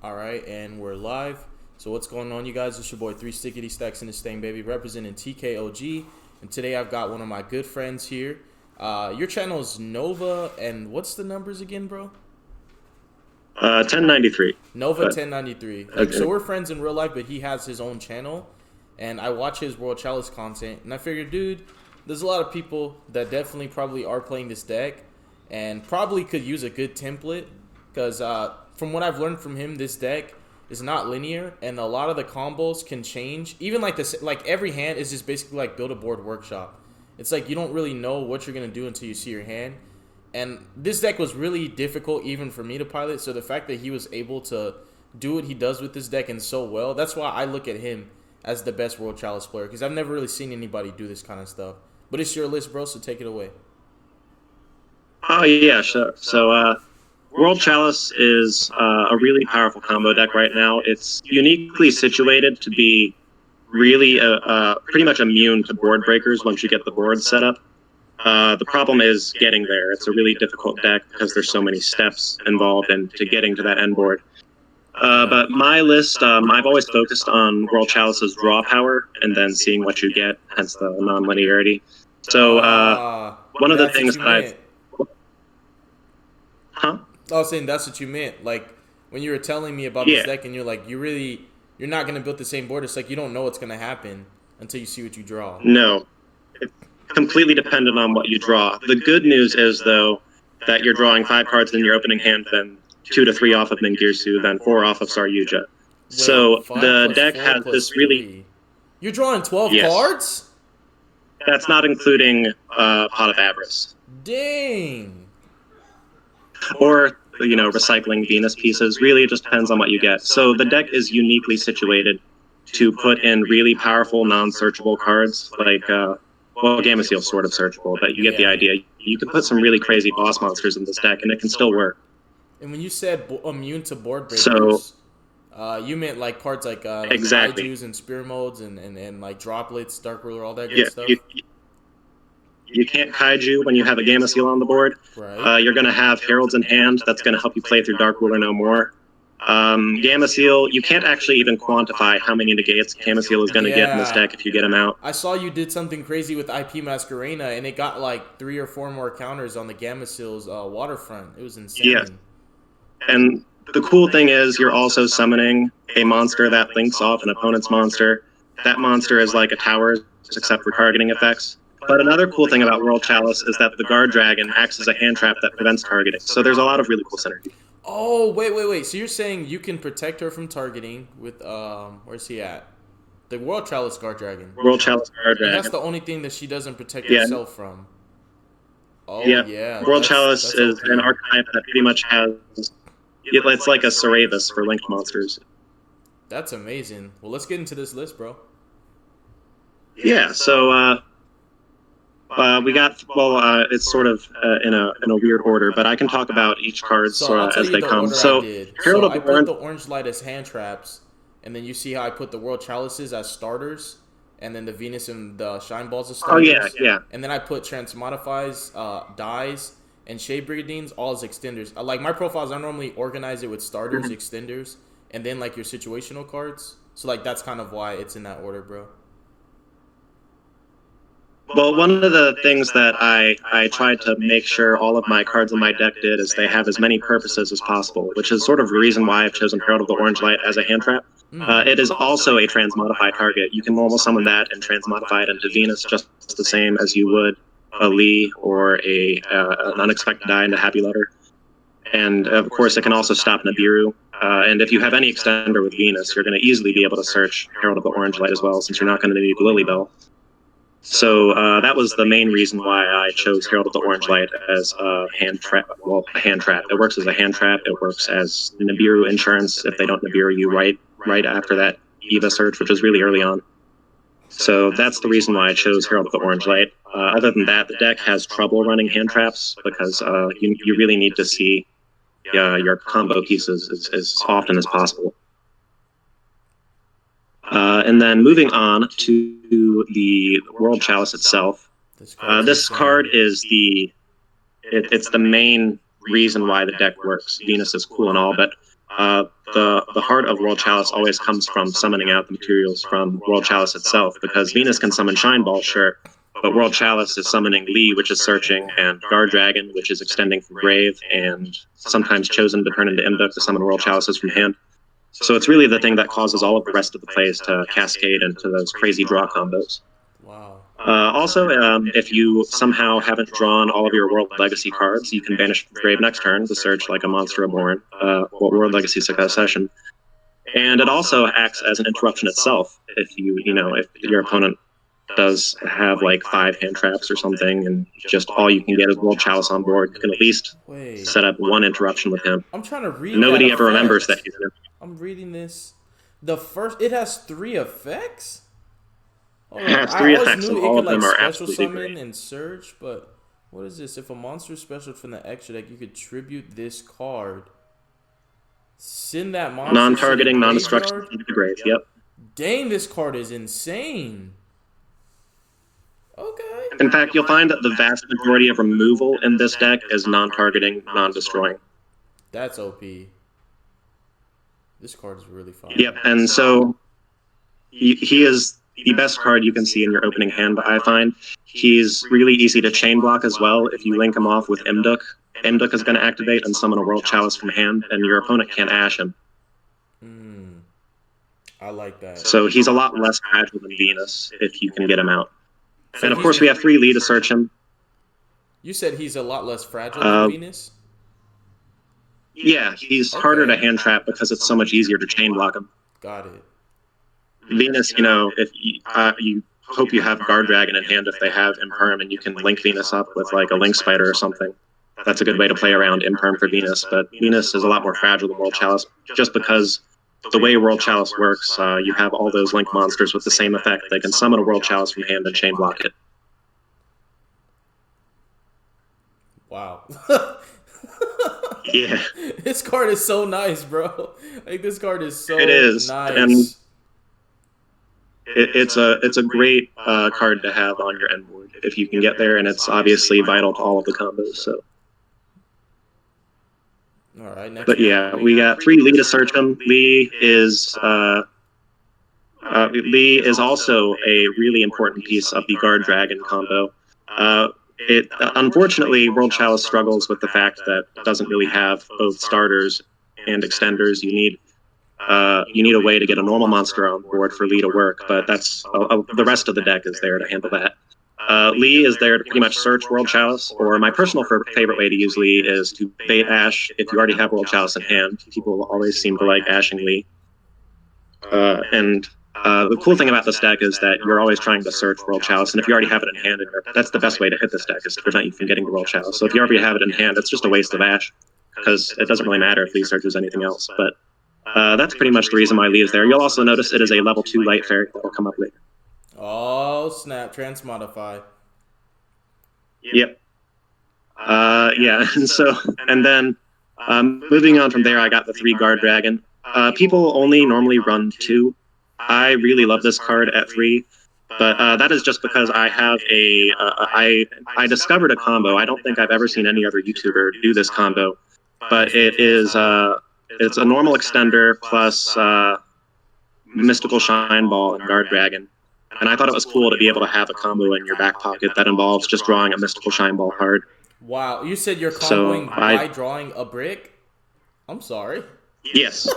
All right, and we're live. So what's going on, you guys? It's your boy Three Stickity Stacks in this thing, baby, representing TKOG. And today I've got one of my good friends here. Your channel is Nova, and what's the numbers again, bro? 1093. Nova 1093. Okay. So we're friends in real life, but he has his own channel, and I watch his World Chalice content, and I figured, dude, there's a lot of people that definitely probably are playing this deck, and probably could use a good template, because from what I've learned from him, this deck is not linear, and a lot of the combos can change. Even like this, like every hand is just basically like build a board workshop. It's like you don't really know what you're gonna do until you see your hand. And this deck was really difficult even for me to pilot, so the fact that he was able to do what he does with this deck and so well, that's why I look at him as the best World Chalice player, because I've never really seen anybody do this kind of stuff. But it's your list, bro, so take it away. Oh, yeah, sure. So, World Chalice is a really powerful combo deck right now. It's uniquely situated to be really pretty much immune to board breakers once you get the board set up. The problem is getting there. It's a really difficult deck because there's so many steps involved into getting to that end board. But my list, I've always focused on World Chalice's draw power and then seeing what you get, hence the non-linearity. So one of the things that I've... Huh? I was saying that's what you meant. Like, when you were telling me about this deck and you're like, you're not going to build the same board. It's like you don't know what's going to happen until you see what you draw. No. It's completely dependent on what you draw. The good news is, though, that you're drawing 5 cards in your opening hand, then 2 to 3 off of Ningirsu, then 4 off of Saryuja. So the deck has this really... You're drawing 12 cards? That's not including Pot of Avarice. Dang. Or, you know, recycling Venus pieces. Really, it just depends on what you get. So the deck is uniquely situated to put in really powerful, non-searchable cards, like, well, Gamma Seal's sort of searchable, but you get the idea. You can put some really crazy boss monsters in this deck, and it can still work. And when you said immune to board breakers, you meant like cards like exactly. Kaijus and Spear Modes and like Droplets, Dark Ruler, all that good stuff? You can't Kaiju when you have a Gamma Seal on the board. Right. You're going to have Heralds in hand. That's going to help you play through Dark Ruler no more. Gamma Seal, you can't actually even quantify how many negates Gamma Seal is going to get in this deck if you get him out. I saw you did something crazy with IP Masquerena, and it got like 3 or 4 more counters on the Gamma Seal's waterfront. It was insane. Yeah. And the cool thing is you're also summoning a monster that links off an opponent's monster. That monster is like a tower, except for targeting effects. But another cool thing about World Chalice is that the Guard Dragon acts as a hand trap that prevents targeting. So there's a lot of really cool synergy. Oh, wait. So you're saying you can protect her from targeting with, where's he at? The World Chalice Guard Dragon. World Chalice Guard Dragon. And that's the only thing that she doesn't protect herself from. Oh, yeah. World Chalice is an archetype that pretty much has... It's like a Cerevis for linked monsters. That's amazing. Well, let's get into this list, bro. Yeah, so... we got, it's sort of in a weird order, but I can talk about each card as they come. So, I put the Orange Light as hand traps, and then you see how I put the World Chalices as starters, and then the Venus and the Shine Balls as starters. Oh, yeah. And then I put Transmodifies, Dies, and Shade Brigadines all as extenders. Like, my profiles, I normally organize it with starters, extenders, and then, like, your situational cards. So, like, that's kind of why it's in that order, bro. Well, one of the things that I tried to make sure all of my cards in my deck did is they have as many purposes as possible, which is sort of the reason why I've chosen Herald of the Orange Light as a hand trap. It is also a transmodify target. You can normal summon that and transmodify it into Venus just the same as you would a Lee or an Unexpected Die into Happy Letter. And, of course, it can also stop Nibiru. And if you have any extender with Venus, you're going to easily be able to search Herald of the Orange Light as well, since you're not going to need Lily Bell. So that was the main reason why I chose Herald of the Orange Light as a hand trap. Well, a hand trap. It works as a hand trap. It works as Nibiru insurance if they don't Nibiru you right after that Eva search, which is really early on. So that's the reason why I chose Herald of the Orange Light. Other than that, the deck has trouble running hand traps because you really need to see your combo pieces as often as possible. And then moving on to the World Chalice itself. This card is it's the main reason why the deck works. Venus is cool and all, but the heart of World Chalice always comes from summoning out the materials from World Chalice itself, because Venus can summon Shine Ball, sure, but World Chalice is summoning Lee, which is searching, and Guard Dragon, which is extending from grave, and sometimes chosen to turn into Imduk to summon World Chalices from hand. So it's really the thing that causes all of the rest of the plays to cascade into those crazy draw combos. Wow. Also, if you somehow haven't drawn all of your World Legacy cards, you can banish grave next turn to search like a Monster Reborn, World Legacy Succession. And it also acts as an interruption itself. If if your opponent does have like 5 hand traps or something, and just all you can get is World Chalice on board, you can at least set up 1 interruption with him. I'm trying to read. Nobody ever remembers that he's there. I'm reading this. It has 3 effects. It has 3 effects, and all of them are absolutely great. And search, but what is this? If a monster is special from the extra deck, you could tribute this card. Send that monster. Non-targeting, non-destruction to the grave. Yep. Dang, this card is insane. Okay. In fact, you'll find that the vast majority of removal in this deck is non-targeting, non-destroying. That's OP. This card is really fun. Yep, and so he is the best card you can see in your opening hand, I find. He's really easy to chain block as well. If you link him off with Imduk, Imduk is going to activate and summon a World Chalice from hand, and your opponent can't ash him. I like that. So he's a lot less fragile than Venus if you can get him out. So and of course, we have 3 Lee to search him. You said he's a lot less fragile than Venus? Yeah, he's harder to hand trap because it's so much easier to chain block him. Got it. Venus, if you hope you have Guard Dragon in hand if they have Imperm, and you can link Venus up with like a Link Spider or something. That's a good way to play around Imperm for Venus, but Venus is a lot more fragile than World Chalice, just because the way World Chalice works, you have all those Link monsters with the same effect. They can summon a World Chalice from hand and chain block it. Wow. Yeah. This card is so nice, bro. Like, this card is so nice. And it's a great card to have on your end board if you can get there, and it's obviously vital to all of the combos. So. All right. Next but yeah, we got 3 Lee to search him. Lee is also a really important piece of the Guard Dragon combo. Unfortunately, World Chalice struggles with the fact that it doesn't really have both starters and extenders. You need a way to get a normal monster on board for Lee to work, but that's the rest of the deck is there to handle that. Lee is there to pretty much search World Chalice, or my personal favorite way to use Lee is to bait Ash if you already have World Chalice in hand. People always seem to like ashing Lee. The cool thing about this deck is that you're always trying to search World Chalice, and if you already have it in hand, that's the best way to hit this deck, is to prevent you from getting to World Chalice. So if you already have it in hand, it's just a waste of Ash, because it doesn't really matter if Lee searches anything else. But that's pretty much the reason why Lee is there. You'll also notice it is a level 2 light fairy that will come up later. Oh, snap. Transmodify. Yep. Yeah, and then moving on from there, I got the 3 Guard Dragon. People only normally run 2. I really love this card at 3, but that is just because I have I discovered a combo. I don't think I've ever seen any other YouTuber do this combo, but it's a normal extender plus Mystical Shine Ball and Guard Dragon. And I thought it was cool to be able to have a combo in your back pocket that involves just drawing a Mystical Shine Ball card. Wow, you said you're comboing by drawing a brick? I'm sorry. Yes.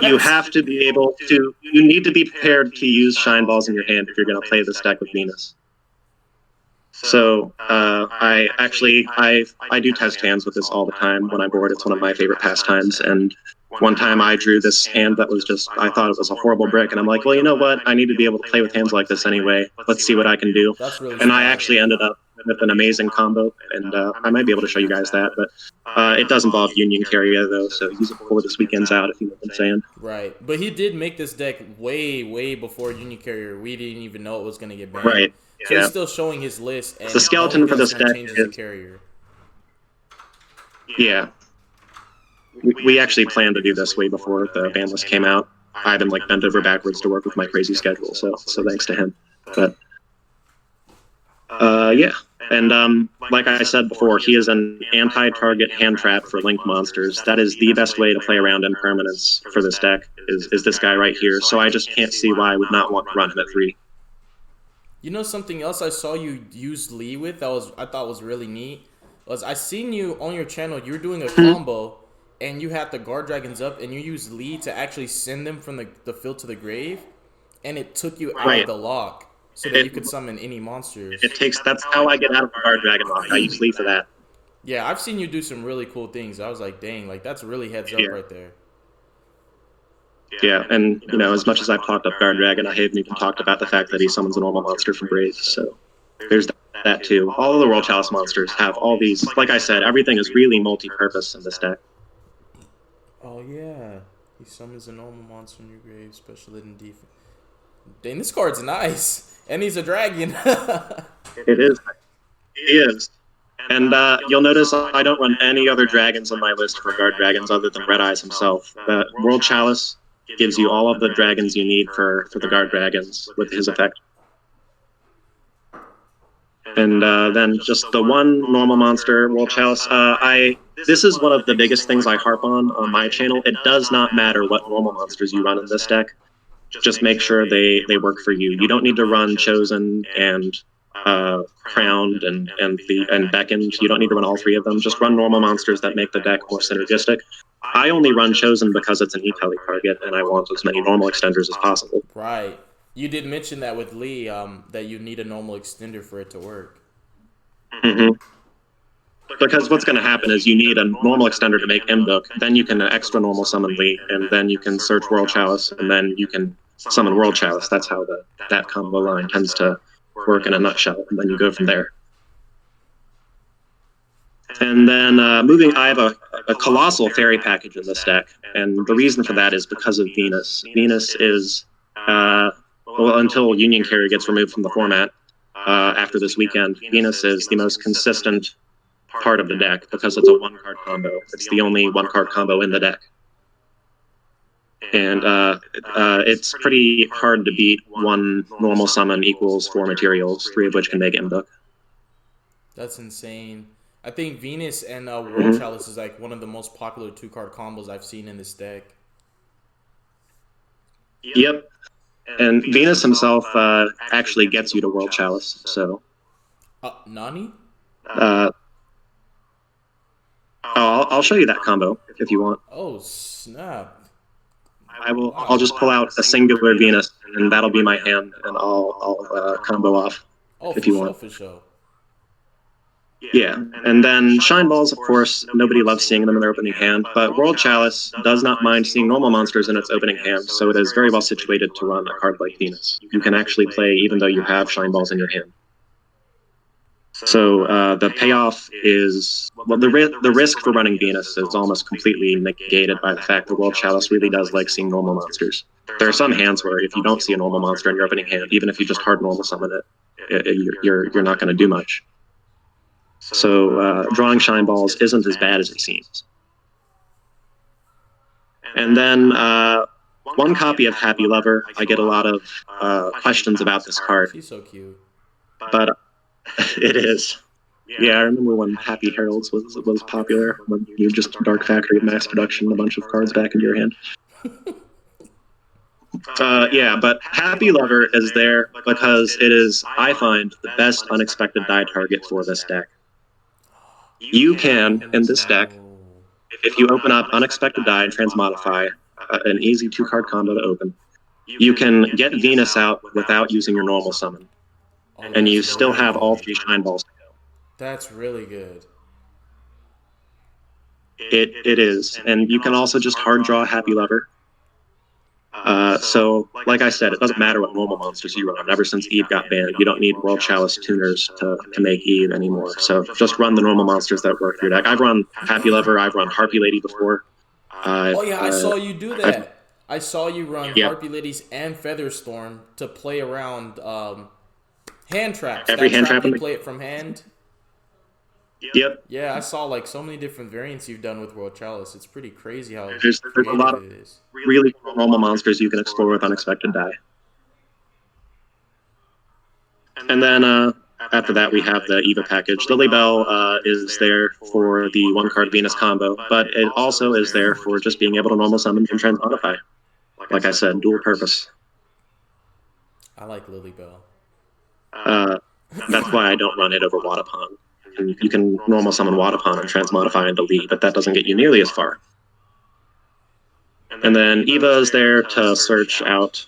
You have to be able to, you need to be prepared to use Shine Balls in your hand if you're going to play this deck with Venus. So I do test hands with this all the time when I board. It's one of my favorite pastimes, and one time I drew this hand that was just, I thought it was a horrible brick, and I'm like, well, you know what? I need to be able to play with hands like this anyway. Let's see what I can do. And I actually ended up with an amazing combo, and I might be able to show you guys that, but it does involve Union Carrier, though, so use it before this weekend's out, if you know what I'm saying. Right, but he did make this deck way, way before Union Carrier. We didn't even know it was going to get banned. Right. So he's still showing his list. And the skeleton for this deck is Carrier. Yeah. We actually planned to do this way before the ban list came out. I've been bent over backwards to work with my crazy schedule, so thanks to him. But Yeah. And like I said before, he is an anti-target hand trap for linked monsters. That is the best way to play around impermanence for this deck, is this guy right here. So I just can't see why I would not want to run him at 3. You know something else I saw you use Lee with I thought was really neat was I seen you on your channel. You were doing a combo, and you had the guard dragons up, and you used Lee to actually send them from the field to the grave, and it took you out of the lock so that you could summon any monsters. That's how I get out of the guard dragon lock. I use Lee for that. Yeah, I've seen you do some really cool things. I was like, dang, like that's really heads up right there. Yeah, and as much as I've talked up guard dragon, I haven't even talked about the fact that he summons a normal monster from grave. So there's that too. All of the World Chalice monsters have all these. Like I said, everything is really multi-purpose in this deck. Oh yeah, he summons a normal monster in your grave, special hit and defense. Dang, this card's nice, and he's a dragon. It is. He is. And you'll notice I don't run any other dragons on my list for guard dragons other than Red Eyes himself. World Chalice gives you all of the dragons you need for the guard dragons with his effect. And then just the one normal monster, World Chalice. This is one of the biggest things I harp on my channel. It does not matter what normal monsters you run in this deck. Just make sure they work for you. You don't need to run Chosen and Crowned and Beckoned. You don't need to run all 3 of them. Just run normal monsters that make the deck more synergistic. I only run Chosen because it's an e-tele target, and I want as many normal extenders as possible. Right. You did mention that with Lee, that you need a normal extender for it to work. Mm-hmm. Because what's going to happen is you need a normal extender to make Imduk, then you can extra normal summon Lee, and then you can search World Chalice, and then you can summon World Chalice. That's how that combo line tends to work in a nutshell, and then you go from there. And then I have a colossal fairy package in this deck, and the reason for that is because of Venus. Venus is, until Union Carrier gets removed from the format after this weekend, Venus is the most consistent part of the deck because it's a 1-card combo. It's the only 1-card combo in the deck. And it's pretty hard to beat 1 normal summon equals 4 materials, 3 of which can make Imduk. That's insane. I think Venus and World Chalice is like one of the most popular 2-card combos I've seen in this deck. Yep. And Venus himself actually gets you to World Chalice, so... Nani? I'll show you that combo if you want. Oh, snap. I'll just pull out a singular Venus, and that'll be my hand, and I'll combo off if you want. For sure. Yeah, and then Shine Balls, of course, nobody loves seeing them in their opening hand, but World Chalice does not mind seeing normal monsters in its opening hand, so it is very well situated to run a card like Venus. You can actually play even though you have Shine Balls in your hand. So the payoff is, well, the risk for running Venus is almost completely negated by the fact that World Chalice really does like seeing normal monsters. There are some hands where if you don't see a normal monster in your opening hand, even if you just hard normal summon it, you're not going to do much. So drawing Shine Balls isn't as bad as it seems. And then 1 copy of Happy Lover. I get a lot of questions about this card. She's so cute. But it is. Yeah, I remember when Happy Heralds was popular, when you just Dark Factory mass production a bunch of cards back into your hand. Yeah, but Happy Lover is there because it is, I find, the best unexpected die target for this deck. You can, in this deck, if you open up Unexpected Die and Transmodify, an easy 2-card combo to open, you can get Venus out without using your normal summon. And you still have all 3 Shine Balls to go. That's really good. It is. And you can also just hard draw Happy Lover. So, like I said, it doesn't matter what normal monsters you run. Ever since Eve got banned, you don't need World Chalice tuners to make Eve anymore. So just run the normal monsters that work for your deck. I've run Happy Lover, I've run Harpy Lady before. I saw you do that. I saw you run Harpy Ladies and Featherstorm to play around hand traps. Every hand trap you play it from hand. Yep. Yeah, I saw like so many different variants you've done with World Chalice. It's pretty crazy how there's a lot of really cool normal monsters you can explore with Unexpected Die. And then After that, we have the Eva package. Lily Bell is there for the one card Venus combo, but it also is there for just being able to normal summon and transmodify. Like I said, dual purpose. I like Lily Bell. That's why I don't run it over Wadapon. And you can normal summon Wadapon and transmodify into Lee, but that doesn't get you nearly as far. And then Eva is there to search out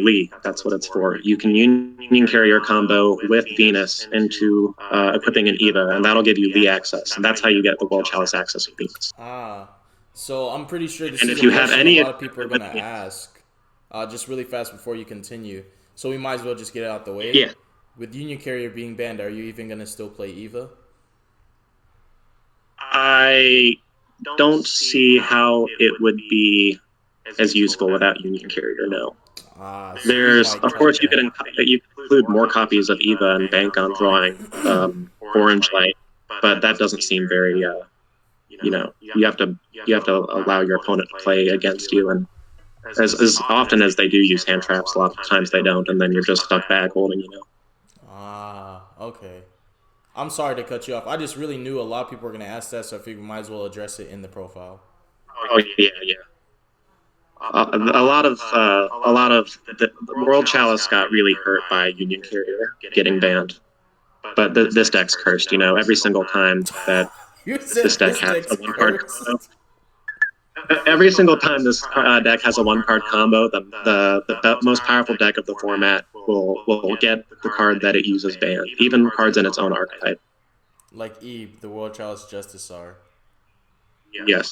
Lee. That's what it's for. You can Union Carrier combo with Venus into equipping an Eva, and that'll give you Lee access. And that's how you get the World Chalice access with Venus. So I'm pretty sure this and is if you a have question any a lot of people are going to ask. Just really fast before you continue. So we might as well just get it out the way. Yeah. With Union Carrier being banned, are you even going to still play Eva? I don't see how it would be as useful without Union Carrier, no. There's, of course, you could include more copies of Eva and bank on drawing Orange Light, but that doesn't seem very, you have to allow your opponent to play against you, and as often as they do use hand traps, a lot of times they don't, and then you're just stuck bag holding, Okay. I'm sorry to cut you off. I just really knew a lot of people were going to ask that, so I figured we might as well address it in the profile. Oh yeah. A lot of the World Chalice got really hurt by Union Carrier getting banned, but this deck's cursed. Every single time that this deck has a one-card combo, every single time this deck has a one-card combo, the most powerful deck of the format will get the card that it uses banned, even cards in its own archetype. Like Eve, the World Chalice Justicar. Yes,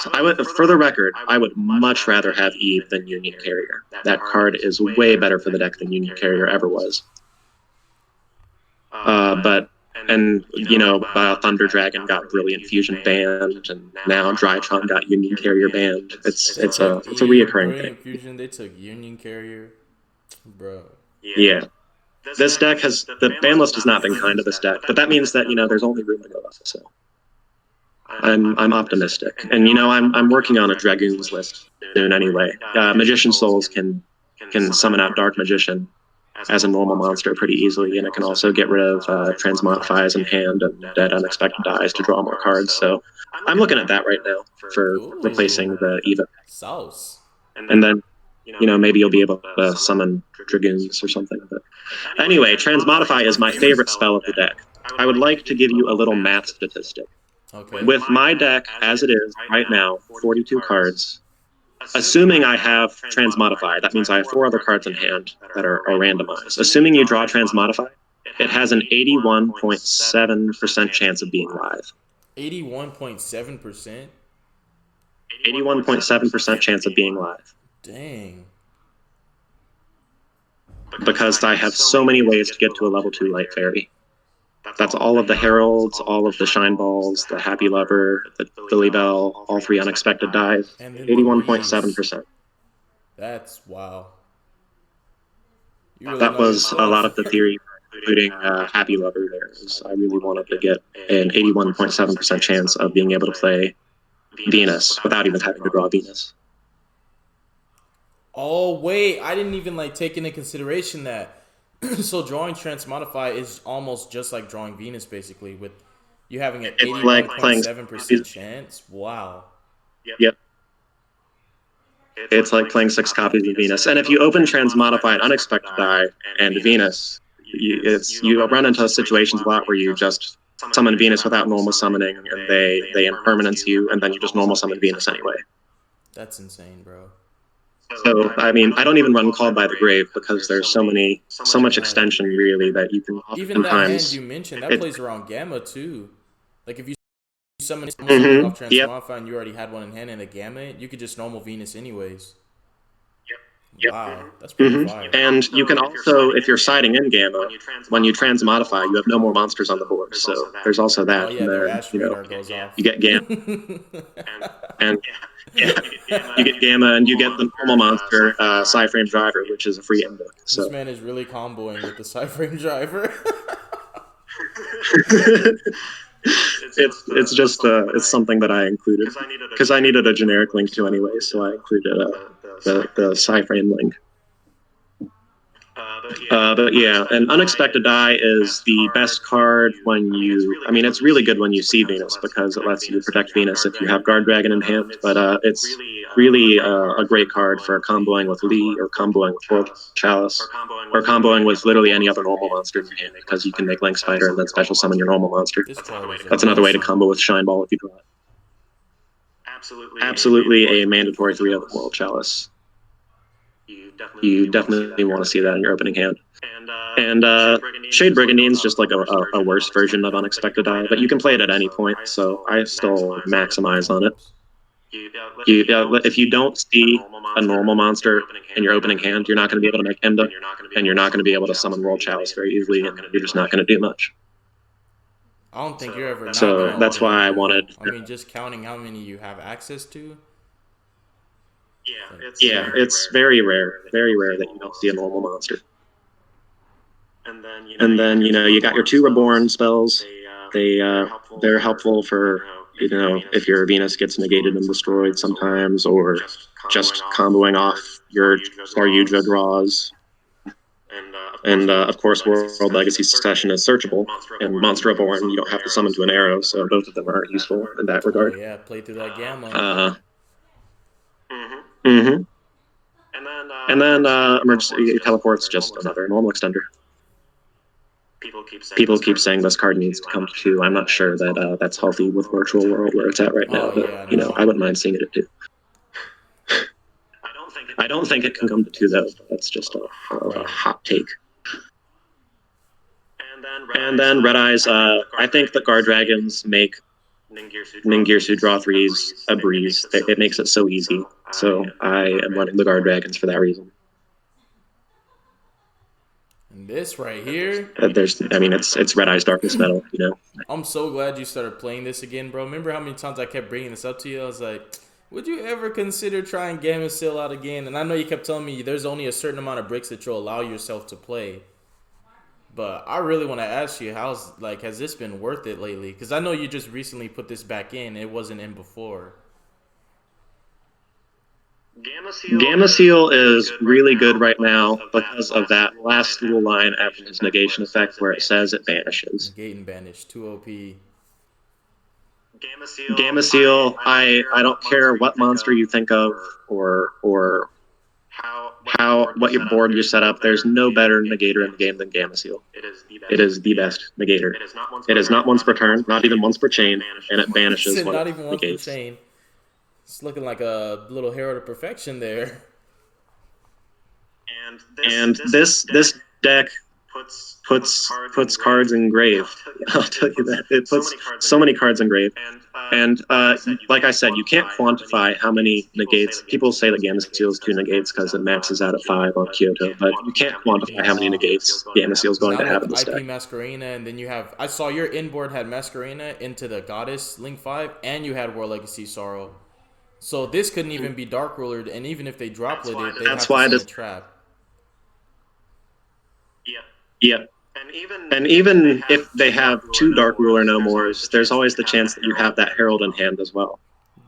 for the record, I would much rather have Eve than Union Carrier. That card is way better for the deck than Union Carrier ever was. Thunder Dragon got Brilliant Fusion banned, and now Drytron got Union Carrier banned. It's a reoccurring thing. Brilliant Fusion, they took Union Carrier, bro. Yeah. This deck the ban list has not been kind to this deck, but that means that there's only room to go up. So I'm optimistic, and I'm working on a Dragoons list soon anyway. Magician Souls can summon out Dark Magician as a normal monster pretty easily, and it can also get rid of Transmodifies in hand and Dead Unexpected Dies to draw more cards. So I'm looking at that right now for replacing the Eva. Sauce. And then maybe you'll be able to summon Dragoons or something. But anyway, Transmodify is my favorite spell of the deck. I would like to give you a little math statistic. Okay. With my deck as it is right now, 42 cards, assuming I have Transmodify, that means I have 4 other cards in hand that are randomized. Assuming you draw Transmodify, it has an 81.7% chance of being live. 81.7%? 81.7% chance of being live. Dang. Because I have so many ways to get to a level 2 Light Fairy. That's all of the Heralds, all of the Shine Balls, the Happy Lover, the Lily Bell, all 3 Unexpected Dies. 81.7%. That's wow. That was a lot of the theory, including Happy Lover there. I really wanted to get an 81.7% chance of being able to play Venus without even having to draw Venus. Oh, wait. I didn't even take into consideration that. So drawing Transmodify is almost just like drawing Venus, basically, with you having an 81.7% chance. Wow. Yep. It's like playing 6 copies of Venus. And if you open Transmodify Unexpected Die and Venus, you run into situations a lot where you just summon Venus without normal summoning, and they impermanence you, and then you just normal summon Venus anyway. That's insane, bro. So, I don't even run Called by the Grave because there's so much extension, really, that you can even that hand you mentioned, that plays around Gamma, too. Like, if you summon something off Transmodify and you already had one in hand and a Gamma, you could just normal Venus anyways. Yep. Wow, that's pretty fire. And you can also, if you're siding in Gamma, when you Transmodify, you have no more monsters on the board. So there's also that. Oh, yeah, their Ash Radar goes off. You get Gamma. and you get Gamma, and you get the normal monster, Psyframe Driver, which is a free invoke. So. This man is really comboing with the Psyframe Driver. It's just it's something that I included because I needed a generic link to anyway, so I included the Psyframe link. But yeah, an unexpected die is the best card when you. I mean, it's really good when you see Venus because it lets you protect Venus if you have Guard Dragon in hand. But it's really a great card for comboing with Lee or comboing with World Chalice or comboing with literally any other normal monster in your hand because you can make Link Spider and then special summon your normal monster. That's another way to combo with Shine Ball if you draw it. Absolutely a mandatory 3 of World Chalice. You definitely want to see that in your opening hand. And Shade Brigandine's just like a worse version of Unexpected Die, but you can play it at any point, so I still maximize on it. If you don't see a normal monster in your opening hand, you're not going to be able to make Enda, and you're not going to be able to summon World Chalice very easily, and you're just not going to do much. I don't think you're ever not So gonna that's why I wanted. I mean, just counting how many you have access to. Yeah, it's very rare that you don't see a normal monster. And then you got your 2 Reborn spells. They're helpful for if your Venus gets negated and destroyed sometimes, or just comboing off your Saryuja draws. And of course, World Legacy Succession is searchable, and Monster Reborn you don't have to summon to an arrow, so both of them are useful in that regard. Oh, yeah, play through that gamma. And then Emergency Teleport's just another normal extender. People keep saying this card needs to come to 2. I'm not sure that that's healthy with Virtual World where it's at right now, but I wouldn't mind seeing it at 2. I don't think it can come to 2 though. That's just a hot take. And then Red Eyes, I think the Guard Dragons make Ningirsu draw 3s a breeze. It makes it so easy. So I am running the Guard Dragons for that reason. And this right here, it's Red Eyes Darkness Metal. I'm so glad you started playing this again, bro. Remember how many times I kept bringing this up to you? I was like, would you ever consider trying Gamma Seal out again? And I know you kept telling me there's only a certain amount of bricks that you'll allow yourself to play. But I really want to ask you, has this been worth it lately? Because I know you just recently put this back in. It wasn't in before. Gamma Seal is really good right now because of that last little line after his negation effect where it says it vanishes. Negate and banish, 2 OP. Gamma Seal, I don't care what monster you think of or what your board you set up. There's no better negator in the game than Gamma Seal. It is the best negator. It is not once per turn, not even once per chain, and it banishes what not it even once negates. Per chain. It's looking like a little Herald of Perfection there. And this deck puts cards in grave. I'll tell you that. It puts so many cards in grave. And like I said, you can't quantify how many negates. People say that Gamma Seal is 2 negates because it maxes out at 5 on Kyoto, but you can't quantify how many negates Gamma Seal is going to have in this IP deck. Masquerena, and then you have... I saw your inboard had Masquerena into the Goddess Link 5, and you had World Legacy Sorrow. So this couldn't even be Dark Rulered, and even if they droplet it, they have to send a trap. Yeah. And even if they have 2 Dark Ruler No Mores, there's always the chance that you have that Herald in hand as well.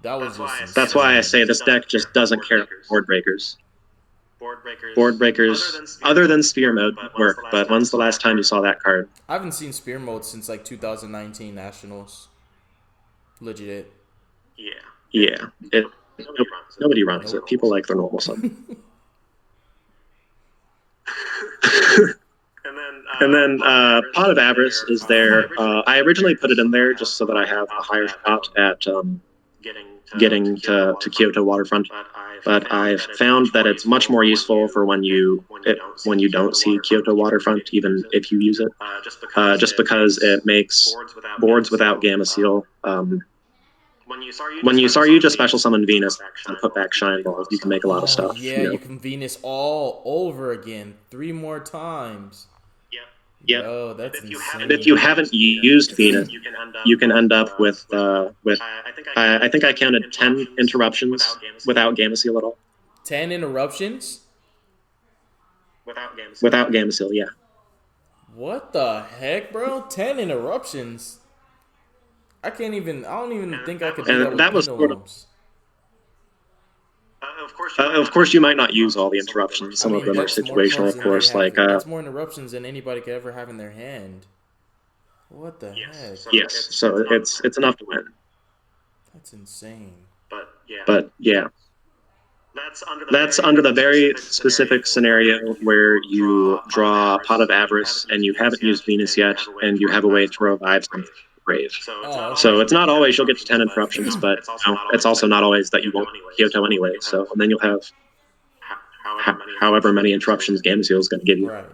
That's why I say this deck just doesn't care for board breakers. Board breakers, other than Spear Mode, work, but when's the last time you saw that card? I haven't seen Spear Mode since like 2019 Nationals. Legit. Yeah. Nobody runs it. People like their normal stuff. And then Pot of Avarice is there. I originally put it in there just so that I have a higher shot at getting to Kyoto Waterfront. But I've found that it's much more useful for when you don't see Kyoto Waterfront, even if you use it, just because it makes boards without Gamma Seal. When you Saryuja special summon Venus and put back Shine Balls, you can make a lot of stuff. Yeah, you can Venus all over again 3 more times. Yep. Oh, that's insane. And if you haven't used Venus, you can end up with I think I counted 10 interruptions without Gamma Seal at all. 10 interruptions? Without Gamma Seal, yeah. What the heck, bro? 10 interruptions? I don't even think I could do that with was Pendulums. Of course, you might not use all the interruptions. I Some of mean, them are that's more situational, cards of than they course. Like, have. That's more interruptions than anybody could ever have in their hand. What the heck? yes, so it's enough to win. That's insane. But yeah, that's under the very specific scenario where you draw a Pot of Avarice and you haven't used Venus yet, and you have a way to revive something brave. Oh, So okay. it's not always you'll get to 10 interruptions, but it's also not always that you won't Kyoto anyway. So and then you'll have however many interruptions Gamezeel is going to give you. Right.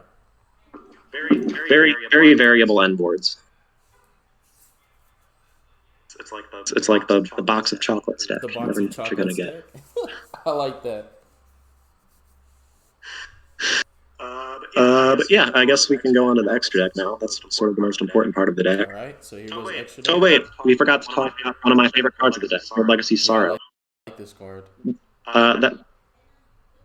Very variable end boards. It's like the box of chocolates deck. The You box never know of what you're going to chocolates get. deck. I like that. But yeah, I guess we can go on to the extra deck now. That's sort of the most important part of the All deck. right. So here goes extra Oh deck. wait, we forgot to talk about one of my favorite cards of the deck, World Legacy Yeah, I Sorrow. like this card. That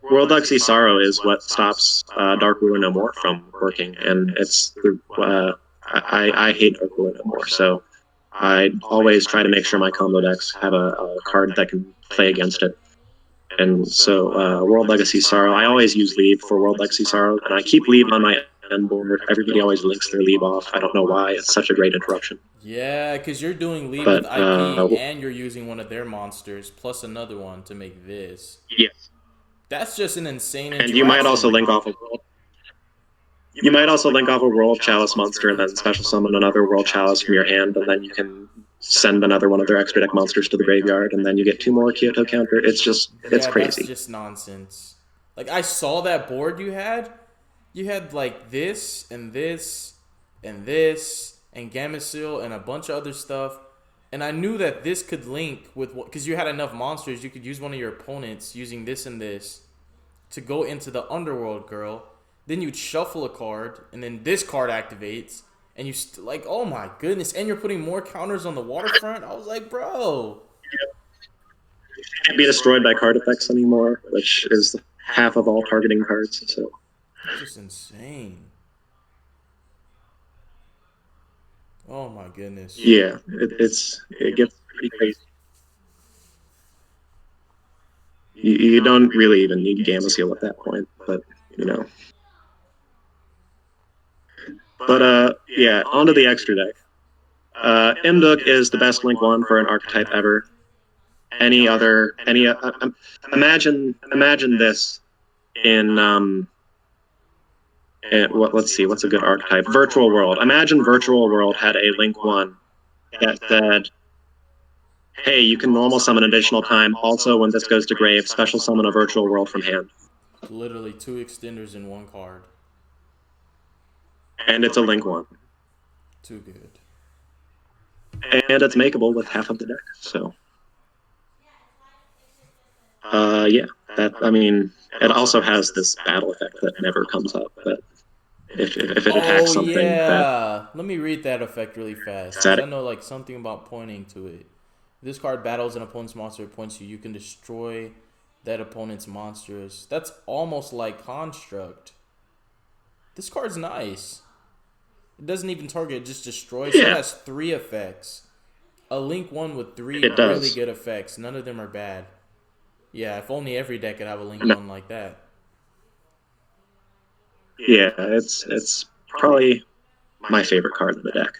World Legacy Sorrow is what stops Dark Ruler No More from working, and it's I hate Dark Ruler No More, so I always try to make sure my combo decks have a card that can play against it. And so World Legacy Sorrow, I always use Leave for World Legacy Sorrow, and I keep Leave on my end board. Everybody always links their Leave off. I don't know why. It's such a great interruption. Yeah, because you're doing lead with But IP and you're using one of their monsters plus another one to make this. yes, That's just an insane and interaction. you might also link off a world. You might also link off a World Chalice monster and then special summon another World Chalice from your hand, and then you can send another one of their extra deck monsters to the graveyard, and then you get 2 more Kyoto counter. It's Yeah, crazy. that's just nonsense. Like, I saw that board you had. You had, like, this and this and this and Gameciel and a bunch of other stuff. And I knew that this could link with what, because you had enough monsters, you could use one of your opponents using this and this to go into the Underworld Girl. Then you'd shuffle a card, and then this card activates, and you like, oh my goodness, and you're putting more counters on the waterfront. I was like, bro, You can't be destroyed by card effects anymore, which is half of all targeting cards. So just insane. Oh my goodness. yeah, it gets pretty crazy. You don't really even need Gamma Seal at that point, but you know. But yeah, onto the extra deck. Imduk is the best link one for an archetype ever. Imagine this in let's see, what's a good archetype? Virtual World. Imagine Virtual World had a link one that said, hey, you can normal summon additional time. Also, when this goes to grave, special summon a Virtual World from hand. Literally 2 extenders in one card. And it's a link one. Too good. And it's makeable with half of the deck. So, yeah, I mean, it also has this battle effect that never comes up. But if it attacks something, yeah. Let me read that effect really fast. 'Cause that I know like something about pointing to it. This card battles an opponent's monster, it points you can destroy that opponent's monsters. That's almost like Construct. This card's nice. It doesn't even target, it just destroys. Yeah. It has 3 effects. A link one with 3 It does. really good effects. None of them are bad. Yeah, if only every deck could have a link one like that. Yeah, it's probably my favorite card in the deck.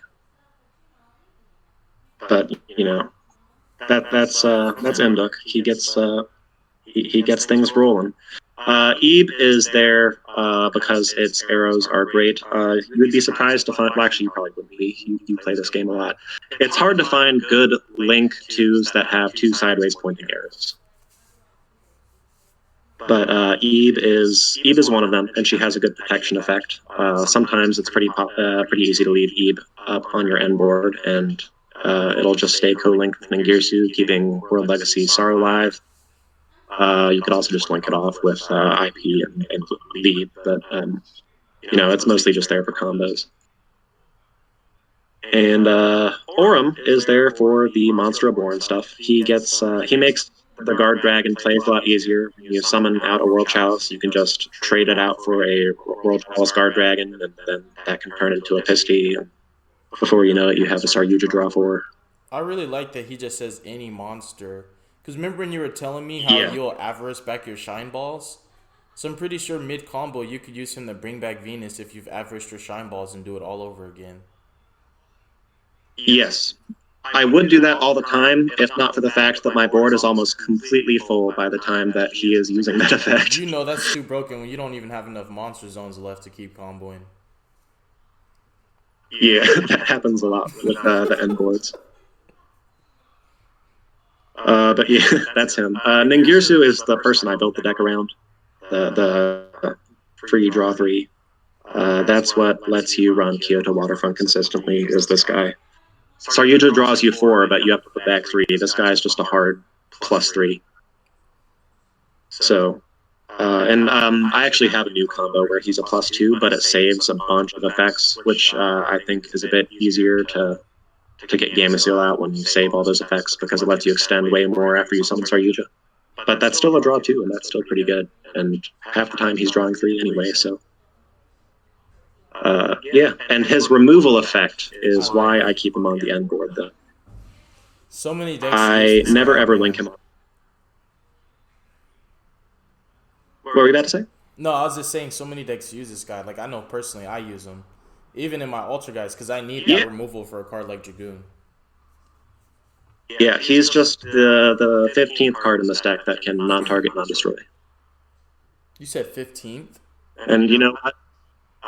But you know, that's Imduk. He gets things rolling. Ebe is there because its arrows are great. You would be surprised to find. Well, actually, you probably wouldn't be. You play this game a lot. It's hard to find good link 2s that have 2 sideways pointing arrows. But Ebe is one of them, and she has a good protection effect. Sometimes it's pretty easy to leave Ebe up on your end board, and it'll just stay co-linked with Ningirsu, keeping World Legacy Sorrow alive. You could also just link it off with IP and lead, but you know, it's mostly just there for combos. And Aurum is there for the Monster Reborn stuff. He makes the Guard Dragon plays a lot easier. When you summon out a World Chalice, you can just trade it out for a World Chalice Guard Dragon, and then that can turn into a Pisty. And before you know it, you have a Saryuja draw 4. I really like that he just says any monster. Because remember when you were telling me how Yeah. you'll avarice back your shine balls? So I'm pretty sure mid combo you could use him to bring back Venus if you've averaged your shine balls and do it all over again. Yes. I would do that all the time, if not for the fact that my board is almost completely full by the time that he is using that effect. You know that's too broken when you don't even have enough monster zones left to keep comboing. Yeah, that happens a lot with the end boards. But yeah, that's him. Ningirsu is the person I built the deck around. The free draw three. That's what lets you run Kyoto Waterfront consistently, is this guy. Saryuja draws you 4, but you have to put back 3. This guy's just a hard +3. So, I actually have a new combo where he's a +2, but it saves a bunch of effects, which I think is a bit easier to get Gameciel out when you save all those effects, because it lets you extend way more after you summon Saryuja. But that's still a draw 2, and that's still pretty good. And half the time he's drawing 3 anyway, so... yeah, and his removal effect is why I keep him on the end board, though. So many decks. I never ever link him. What were you about to say? No, I was just saying so many decks use this guy. Like I know personally, I use him, even in my Ultra guys, because I need that removal for a card like Dragoon. Yeah, he's just the 15th card in this deck that can non-target, non-destroy. You said 15th? And you know what?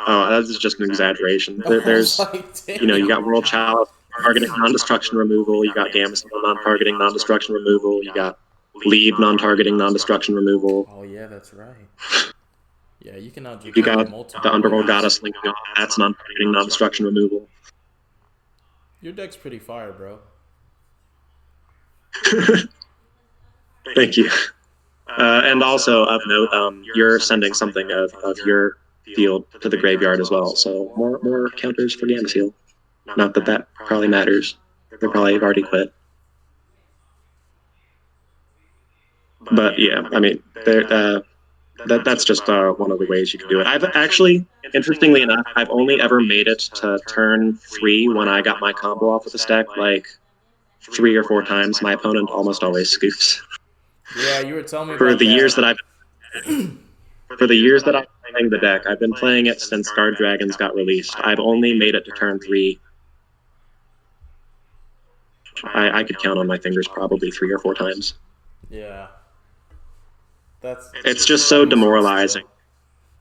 Oh, that's just an exaggeration. There's, you got World Chalice targeting non-destruction removal. You got Gameciel non-targeting non-destruction removal. You got Lead non-targeting non-destruction removal. Oh yeah, that's right. Yeah, you can now do. You got the Underworld Goddess linking up. That's non-targeting non-destruction removal. Your deck's pretty fire, bro. Thank you. And also of note, you're sending something of your field to the graveyard as well, so more counters for Gameciel. Not that that probably matters. They probably have already quit. But yeah, I mean, that's just one of the ways you can do it. I've actually, interestingly enough, I've only ever made it to turn 3 when I got my combo off with the stack, like 3 or 4 times. My opponent almost always scoops. Yeah, you were telling me for about the that. years that I've for the years that I've been playing the deck. I've been playing it since Guard Dragons got released. I've only made it to turn 3. I could count on my fingers probably 3 or 4 times. Yeah. It's just so demoralizing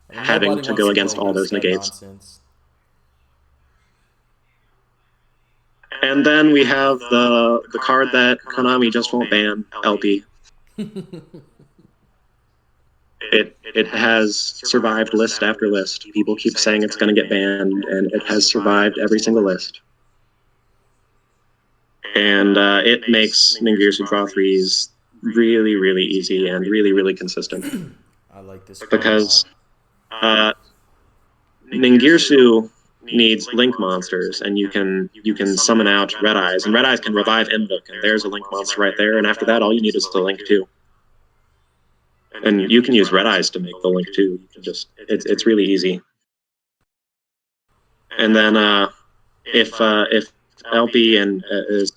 having to go against all those negates. Nonsense. And then we have the card that Konami just won't ban, LP. It has survived list after list. People keep saying it's going to get banned, and it has survived every single list. And it makes Ningirsu draw 3s really, really easy and really, really consistent. I like this because Ningirsu needs link monsters, and you can summon out Red Eyes, and Red Eyes can revive Invoke, and there's a link monster right there. And after that, all you need is the link too. And you can use Red Eyes to make the link too. It's really easy. And then if LP and is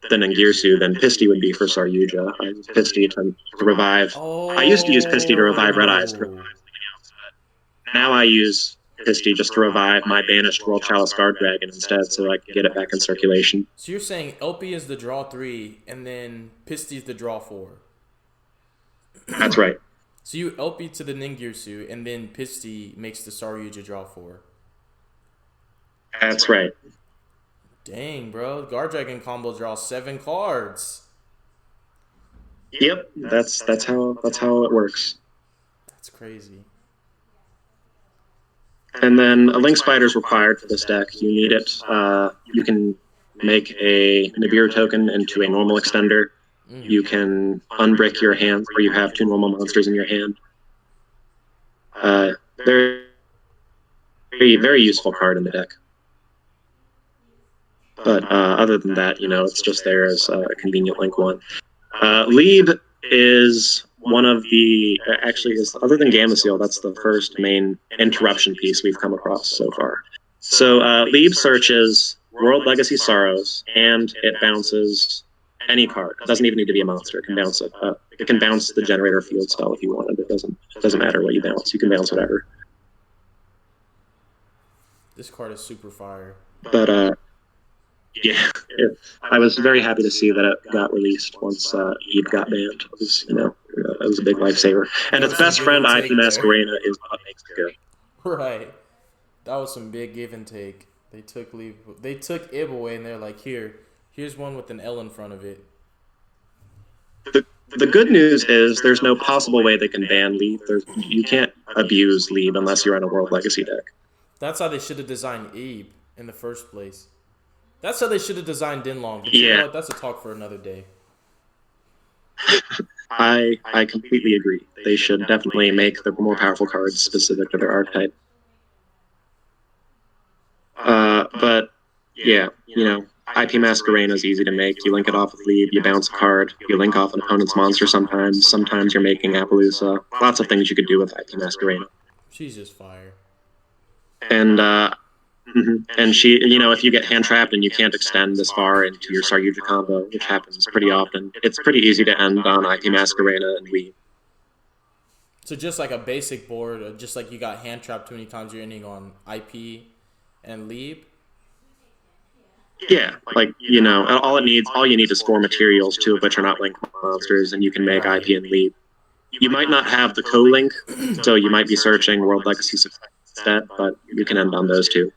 the Ningirsu, then Pisty would be for Saryuja. I use Pisty to revive. I used to use Pisty to revive Red Eyes. Now I use Pisty just to revive my banished World Chalice Guard Dragon instead, so I can get it back in circulation. So you're saying LP is the draw 3, and then Pisty is the draw 4. That's right. So you LP to the Ningirsu, and then Pisty makes the Saryuja draw 4. That's right. Dang, bro. Guard Dragon combo draws 7 cards. Yep, that's how it works. That's crazy. And then a Link Spider is required for this deck. You need it. You can make a Nibiru token into a normal extender. You can unbrick your hand where you have 2 normal monsters in your hand. They're very, very useful card in the deck. But other than that, it's just there as a convenient Link 1. Leeb is one of the, actually, other than Gameciel, that's the first main interruption piece we've come across so far. So Leeb searches World Legacy Sorrows, and it bounces any card. It doesn't even need to be a monster. It can bounce it. It can bounce the generator field spell if you wanted. It doesn't matter what you bounce. You can bounce whatever. This card is super fire. But yeah, I was very happy to see that it got released once Eve got banned. It was, it was a big lifesaver. And its best friend, IP Masquerena, is what makes it good. Right. That was some big give and take. They took Ib away, and they're like, here's one with an L in front of it. The good news is there's no possible way they can ban Leap. You can't abuse Leap unless you're in a World Legacy deck. That's how they should have designed Ib in the first place. That's how they should have designed Dinlong. But you know what? That's a talk for another day. I completely agree. They should definitely make the more powerful cards specific to their archetype. But yeah, IP Masquerena is easy to make. You link it off with Lead, you bounce a card, you link off an opponent's monster sometimes. Sometimes you're making Appaloosa. Lots of things you could do with IP Masquerena. She's just fire. And she, if you get hand trapped and you can't extend this far into your Saryuja combo, which happens pretty often, it's pretty easy to end on IP Masquerena and Lead. So just like a basic board, just like you got hand trapped too many times, you're ending on IP and Leap. Yeah, like all you need is 4 materials, 2 of which are not link monsters, and you can make IP and Leap. You might not have the co-link, so you might be searching World Legacy instead, but you can end on those 2.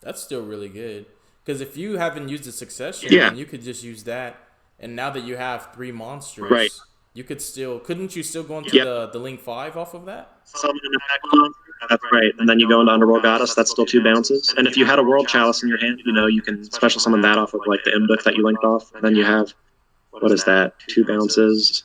That's still really good. Because if you haven't used a succession, then you could just use that. And now that you have 3 monsters, right, you could couldn't you still go into the Link 5 off of that? Summon an effect monster. That's right. And then you go into Underworld Goddess, that's still 2 bounces. And if you had a World Chalice in your hand, you can special summon that off of like the Imbook that you linked off. And then you have, what is that, 2 bounces?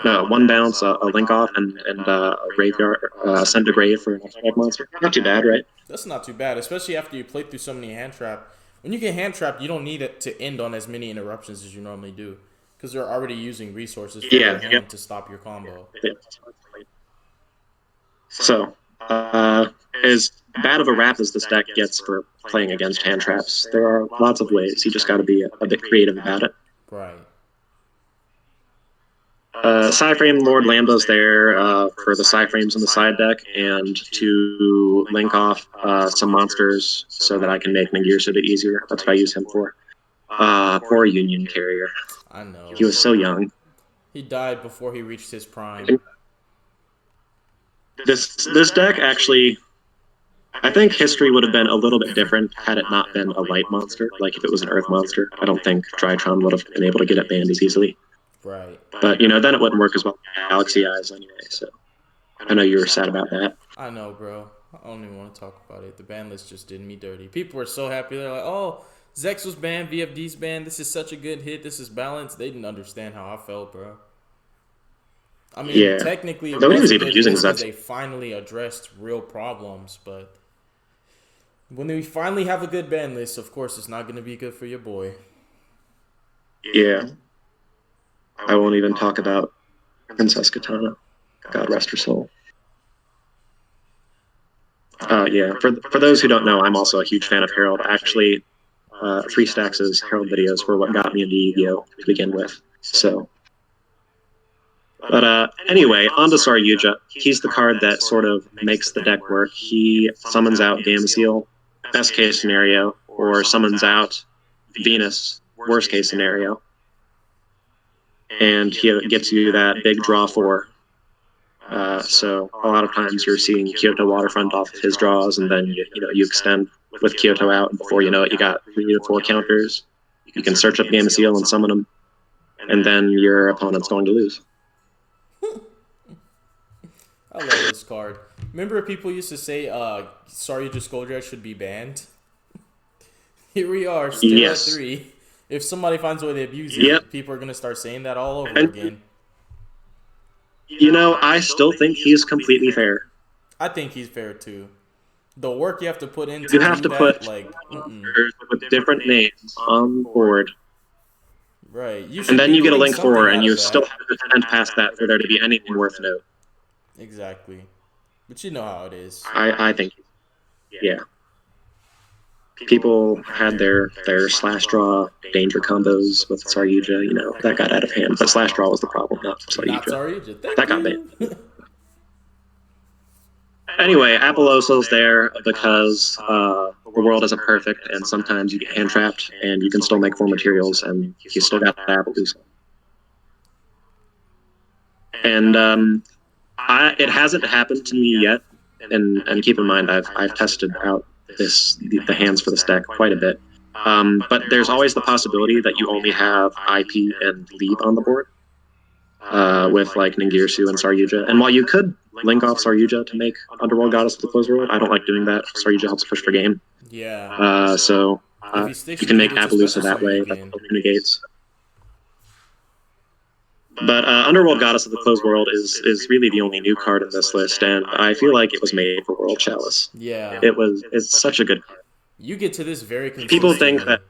No, 1 bounce, a link off, and a graveyard, send a grave for an effect monster. Not too bad, right? That's not too bad, especially after you play through so many hand trap. When you get hand trapped, you don't need it to end on as many interruptions as you normally do, because they're already using resources for your hand to stop your combo. So, as bad of a rap as this deck gets for playing against hand traps, there are lots of ways. You just got to be a bit creative about it. Right. Psyframe Lord Lambo's there for the Psyframes in the side deck, and to link off some monsters so that I can make Nagir's a bit easier. That's what I use him for. Poor Union Carrier. I know. He was so young. He died before he reached his prime. This deck actually, I think history would have been a little bit different had it not been a light monster. Like if it was an earth monster, I don't think Drytron would have been able to get it banned as easily. Right. But, then it wouldn't work as well with Galaxy Eyes anyway, so I know you were sad about that. I know, bro. I don't even want to talk about it. The ban list just did me dirty. People were so happy. They're like, oh, Zex was banned, VFD's banned. This is such a good hit. This is balanced. They didn't understand how I felt, bro. I mean, technically, it nobody was even using Zex. They finally addressed real problems, but when we finally have a good ban list, of course, it's not going to be good for your boy. Yeah. I won't even talk about Princess Katana. God rest her soul. For those who don't know, I'm also a huge fan of Herald. Actually, Freestax's Herald videos were what got me into Yu-Gi-Oh! To begin with. So, but anyway, on to Saryuja. He's the card that sort of makes the deck work. He summons out Gameciel, best case scenario, or summons out Venus, worst case scenario. And he gets you that big draw 4. So a lot of times you're seeing Kyoto Waterfront off of his draws, and then you extend with Kyoto out, and before you know it, you got 3 to 4 counters. You can search up Gameciel and summon him, and then your opponent's going to lose. I love this card. Remember people used to say Saryuja Scoldred should be banned? Here we are, still at 3. If somebody finds a way to abuse it, people are going to start saying that all over again. I still think he's completely fair. I think he's fair too. The work you have to put into you have to put with different names on the board. Right. And then you get a link 4, and you still have to defend past that for there to be anything worth note. Exactly. But you know how it is. I think, yeah. people had their slash draw danger combos with Saryuja. You know, that got out of hand. But slash draw was the problem, not Not Saryuja. Saryuja. That Thank got banned. you. Anyway, Apolloso's there because the world isn't perfect, and sometimes you get hand trapped, and you can still make 4 materials, and you still got Appaloosa. And it hasn't happened to me yet. And keep in mind, I've tested out the hands for this deck quite a bit. But there's always the possibility that you only have IP and Leap on the board with like Ningirsu and Saryuja. And while you could link off Saryuja to make Underworld Goddess of the Closed World, I don't like doing that. Saryuja helps push for game. Yeah. So you can make Appaloosa that way, that negates. But Underworld Goddess of the Closed World is really the only new card in this list, and I feel like it was made for World Chalice. Yeah. It's such a good card. You get to this very People think that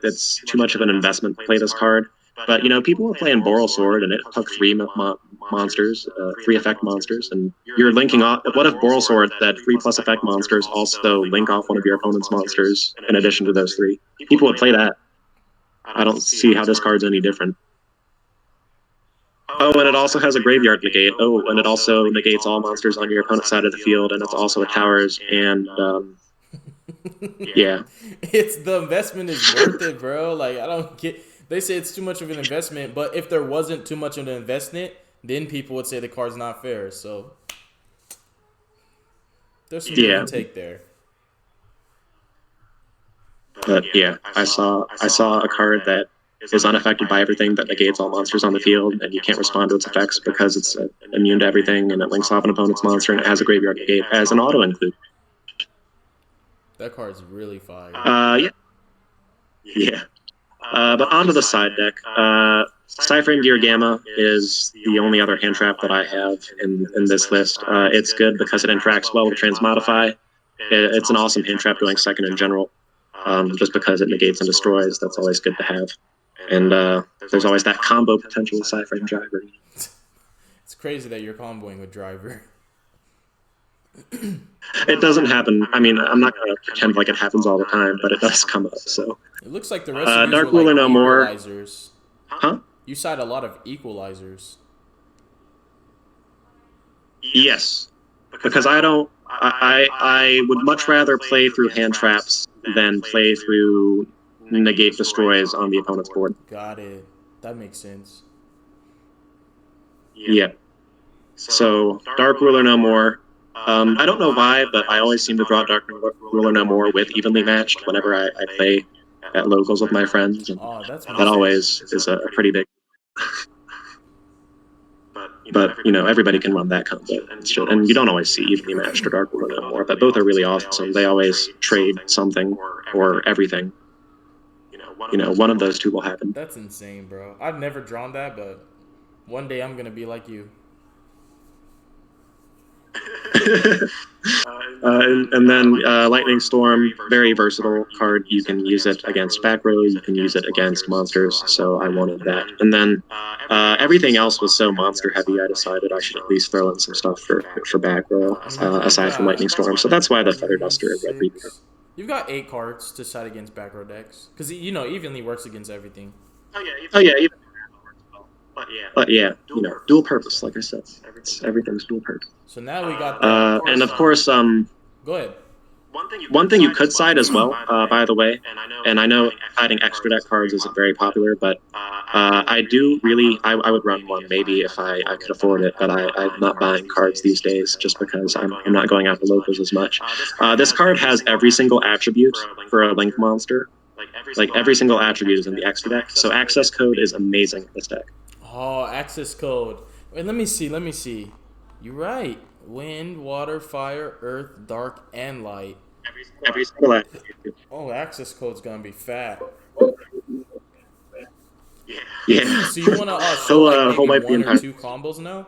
it's too much of an investment to play this card. But, you know, people are playing Boral Sword, and it took 3 monsters, 3 effect monsters, and you're linking off. What if Boral Sword said 3+ effect monsters also link off one of your opponent's monsters in addition to those 3? People would play that. I don't see how this card's any different. Oh, and it also has a graveyard negate. Oh, and it also negates all monsters on your opponent's side of the field, and it's also a towers, and yeah. It's the investment is worth it, bro. Like, I don't get. They say it's too much of an investment, but if there wasn't too much of an investment, then people would say the card's not fair. So there's some give and take there. But yeah, I saw a card that is unaffected by everything, that negates all monsters on the field, and you can't respond to its effects because it's immune to everything, and it links off an opponent's monster, and it has a graveyard negate as an auto include. That card's really fire. Yeah. But onto the side deck. Cypher Gear Gamma is the only other hand trap that I have in this list. It's good because it interacts well with Transmodify. It's an awesome hand trap going second in general. Just because it negates and destroys, that's always good to have. And there's always that combo potential with Cypher and Driver. It's crazy that you're comboing with Driver. It doesn't happen. I mean, I'm not going to pretend like it happens all the time, but it does come up. So it looks like the rest of Dark you are like No More. Equalizers. Huh? You cite a lot of equalizers. Yes, because I would much rather play through hand traps than play through negate destroys on the opponent's board. Got it. That makes sense. Yeah. So Dark Ruler No More. I don't know why, but I always seem to draw Dark Ruler No More with evenly matched whenever I play at locals with my friends. And that always is a pretty big. But, you know, everybody can run that combo. And you don't always see evenly matched or Dark Ruler No More, but both are really awesome. They always trade something or everything. You know, one of those two will happen. That's insane, bro. I've never drawn that, but one day I'm going to be like you. And then Lightning Storm, very versatile card. You can use it against back row, you can use it against monsters, so I wanted that. And then everything else was so monster heavy, I decided I should at least throw in some stuff for back row, aside from Lightning Storm. So that's why the Feather Duster and Red Reaper. You've got 8 cards to side against back row decks, because, you know, evenly works against everything. Oh yeah, even. But yeah, you know, dual purpose, like I said. Everything's dual purpose. So now we got and of course, go ahead. One thing you could side as well, by the way, and I know siding extra deck cards isn't very popular, but I do really, I would run one maybe if I could afford it, but I'm not buying cards these days just because I'm not going out to locals as much. This card has every single attribute for a Link monster. Like every single attribute is in the extra deck, so access code is amazing in this deck. Oh, access code. Wait, let me see. You're right. Wind, water, fire, earth, dark, and light. Every single attribute. Oh, access code's gonna be fat. Yeah. So you wanna show like maybe 1 or 2 combos now?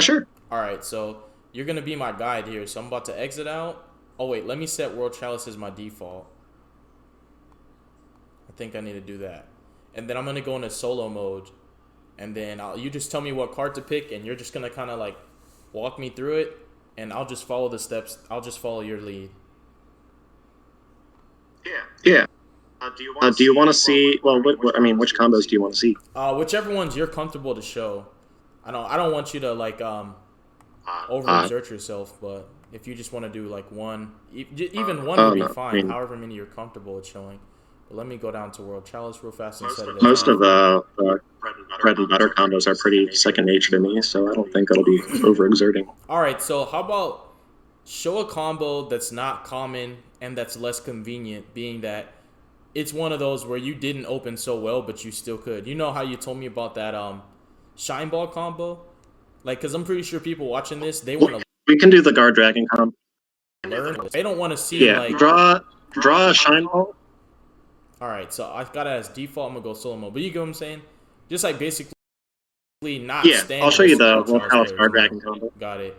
Sure. Alright, so you're gonna be my guide here. So I'm about to exit out. Oh wait, let me set World Chalice as my default. I think I need to do that. And then I'm going to go into solo mode. And then you just tell me what card to pick, and you're just going to kind of like walk me through it. and I'll just follow the steps. I'll just follow your lead. Yeah. Do you want to see? Well, I mean, which combos do you want to see? Whichever ones you're comfortable to show. I don't want you to like overexert yourself, but if you just want to do like one, even one would be fine. I mean, however many you're comfortable with showing. But let me go down to World Chalice real fast and set it. Most of the bread and butter combos are pretty second nature to me, so I don't think it'll be overexerting. All right, so how about show a combo that's not common and that's less convenient, being that it's one of those where you didn't open so well, but you still could. You know how you told me about that Shine Ball combo? Like, because I'm pretty sure people watching this, they want to... We can do the guard dragon combo. Learn. They don't want to see, like... Draw a Shine Ball. All right, so I got it as default. I'm going to go solo mode. But you get what I'm saying? Just like basically not standard. I'll show you the World Chalice guard dragon combo. Got it.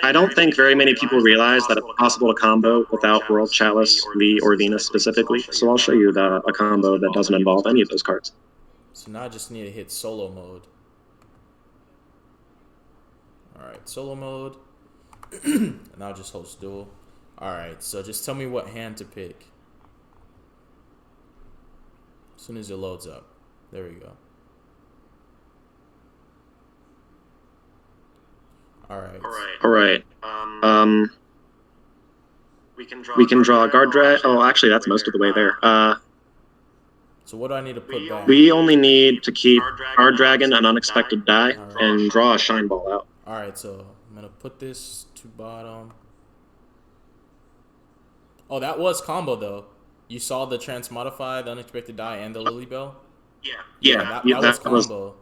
I don't think very many people realize that it's possible to combo without World Chalice, V, or Venus specifically. So I'll show you a combo that doesn't involve any of those cards. So now I just need to hit solo mode. Alright, solo mode. And I'll just host duel. Alright, so just tell me what hand to pick. As soon as it loads up. There we go. Alright. We can draw a guard drag. Oh, actually, that's most of the way there. So what do I need to put back? We only need to keep guard dragon an unexpected die and draw a shine ball out. Alright, so I'm going to put this to bottom. Oh, that was combo, though. You saw the transmodify, the unexpected die, and the Lily Bell? Yeah, that was combo.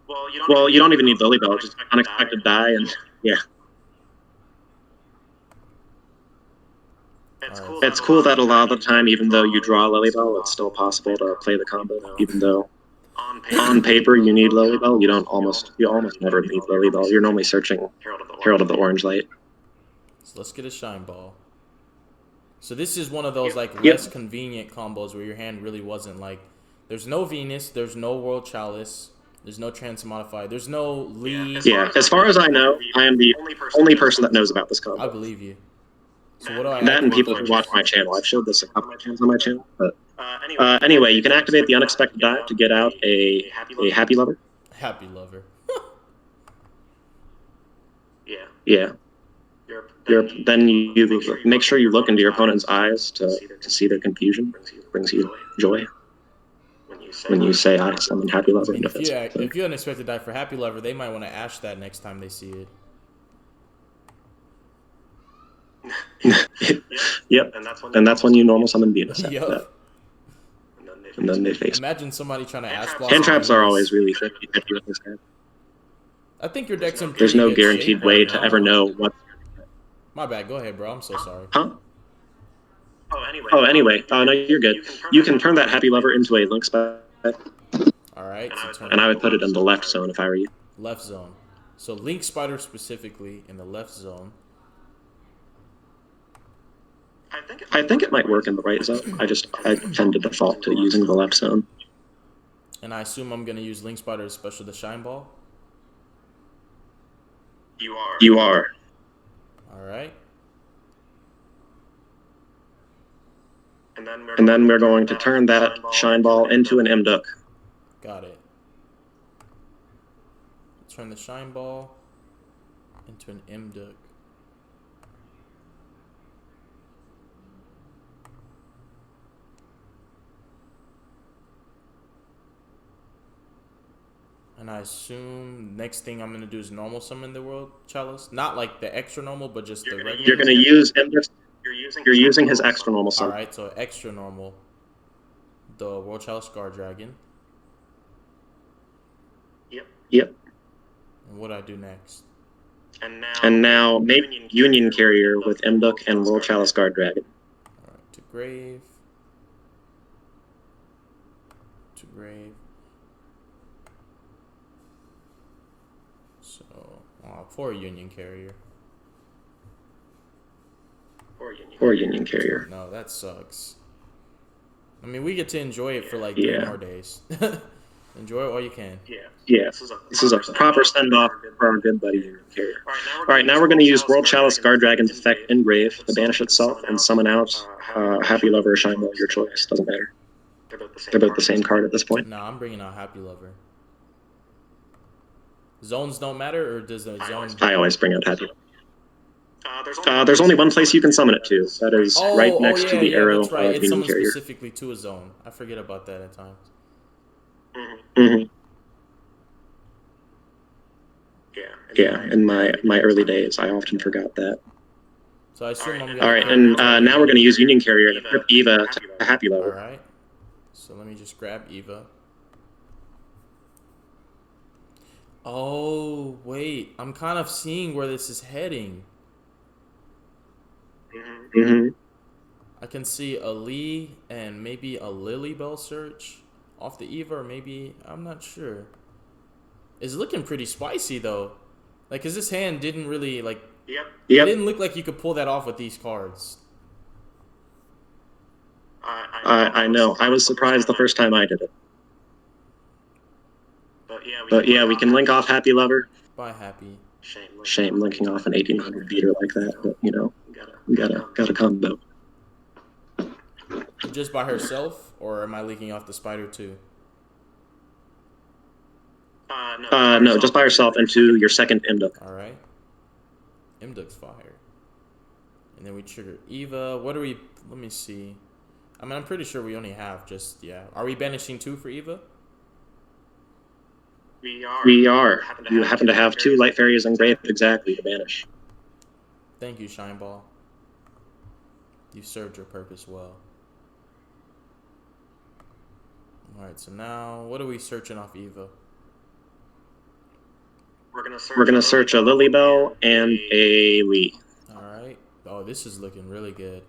Well, you don't even need Lily Bell, just unexpected die, and yeah. It's cool that a lot of the time, even though you draw Lily Bell, it's still possible to play the combo, even though on paper you need Lily Bell. You almost never need Lily Bell. You're normally searching Herald of the Orange Light. So let's get a Shine Ball. So this is one of those like less convenient combos where your hand really wasn't like. There's no Venus, there's no World Chalice, there's no Transmodify, there's no Lee. Yeah, as far as I know, I am the only person that knows about this combo. I believe you. So what do I? That and people who watch my channel. I've showed this a couple of times on my channel. But anyway, you can activate the unexpected die to get out a Happy Lover. Happy Lover. Yeah. Then you make sure you look into your opponent's eyes to see their confusion. Brings you joy. When you say, I summon Happy Lover. If you unexpected die for Happy Lover, they might want to ash that next time they see it. Yep. And that's when you normal summon Venus. Yep. And then they face. Imagine somebody trying to ash block. Hand traps are always really 50-50 with this guy. I think your deck's in There's no guaranteed way to ever know what. My bad. Go ahead, bro. I'm so sorry. Huh? Oh, anyway. Oh, no, you're good. You can turn that Happy Lover into a Link spell. All right. And I would put it in the left zone if I were you. Left zone. So Link Spider specifically in the left zone. I think it might work in the right zone. I tend to default to using the left zone. And I assume I'm going to use Link Spider, especially the Shine Ball? You are. All right. And then we're going to turn that Shine Ball into an Mduk. Got it. Turn the Shine Ball into an Mduk. And I assume next thing I'm going to do is normal summon the World Chalice. Not like the extra normal, but just the regular. You're going to use Mduk. You're using his extra normal summon. Alright, so extra normal. The World Chalice Guard Dragon. Yep. And what do I do next? And now make Union Carrier with Mduk and World Chalice Guard Dragon. Alright, to Grave. To Grave. So, poor Union Carrier. Or Union Carrier. No, that sucks. I mean, we get to enjoy it for like 3 more days. Enjoy it while you can. Yeah, this is a proper send-off for our good buddy Union Carrier. All right, now we're going to use World Chalice Guard Dragon's effect Engrave to banish itself and summon out Happy Lover or Shine Wheel, your choice. Doesn't matter. They're both the same card at this point. No, I'm bringing out Happy Lover. Zones don't matter, or does the zone... I always bring out Happy Lover. There's only one place you can summon it to. That is right next to the arrow that's right. of It's Union summoned Carrier. specifically to a zone. I forget about that at times. Mm-hmm. Yeah, in my early days, I often forgot that. So I assume I'm going to... All right, and now we're going to use Union Carrier and equip Eva to Happy Lover. All right. So let me just grab Eva. Oh, wait. I'm kind of seeing where this is heading. Mm-hmm. I can see a Lee and maybe a Lily Bell search off the Eva, or maybe... I'm not sure. It's looking pretty spicy, though. Like, because this hand didn't really, like... Yep. It didn't look like you could pull that off with these cards. I know. I was surprised the first time I did it. But yeah, we can link off Happy Lover. Bye, Happy. Shame linking off an 1800 beater like that, but you know, we got a combo. Just by herself, or am I linking off the spider too? No, just by herself into your second Imduk. All right. Imduk's fire. And then we trigger Eva. What do we... Let me see. I mean, I'm pretty sure we only have just... Yeah. Are we banishing 2 for Eva? We are. You happen to have 2 Light Fairies engraved exactly to banish. Thank you, Shine Ball. You served your purpose well. Alright, so now... What are we searching off Eva? We're gonna search a Lilybell and a Lee. Alright. Oh, this is looking really good.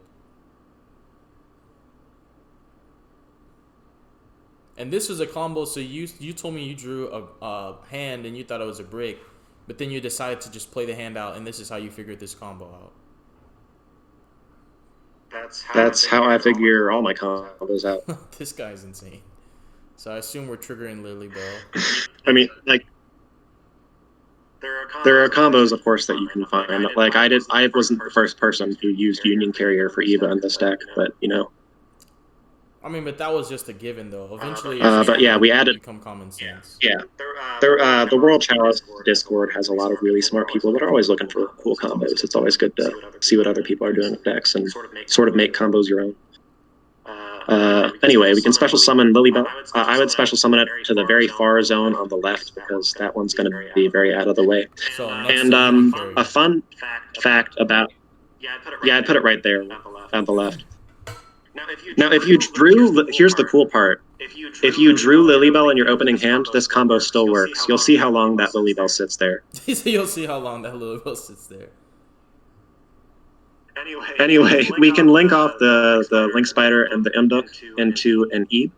And this was a combo, so you told me you drew a hand and you thought it was a brick, but then you decided to just play the hand out, and this is how you figured this combo out. That's how I figure all my combos out. This guy's insane. So I assume we're triggering Lilybell. I mean, like, there are combos, of course, that you can find. Like, I wasn't the first person who used Union Carrier for Eva in this deck, but, you know. I mean, but that was just a given, though. Eventually, but yeah, we added... become common sense. Yeah. The World Chalice Discord has a lot of really smart people that are always looking for cool combos. It's always good to see what other people are doing with decks and sort of make combos your own. Anyway, we can special summon Lilybell. I would special summon it to the very far zone on the left because that one's going to be very out of the way. So And a fun fact about... Yeah, I'd put it right there on the left. Now, if you drew... Here's the cool part. If you drew Lilybell in your opening hand, this combo still works. You'll see how long that Lilybell sits there. You'll see how long that Lilybell sits there. Anyway, we can link off the Link Spider and the Imduk into an E.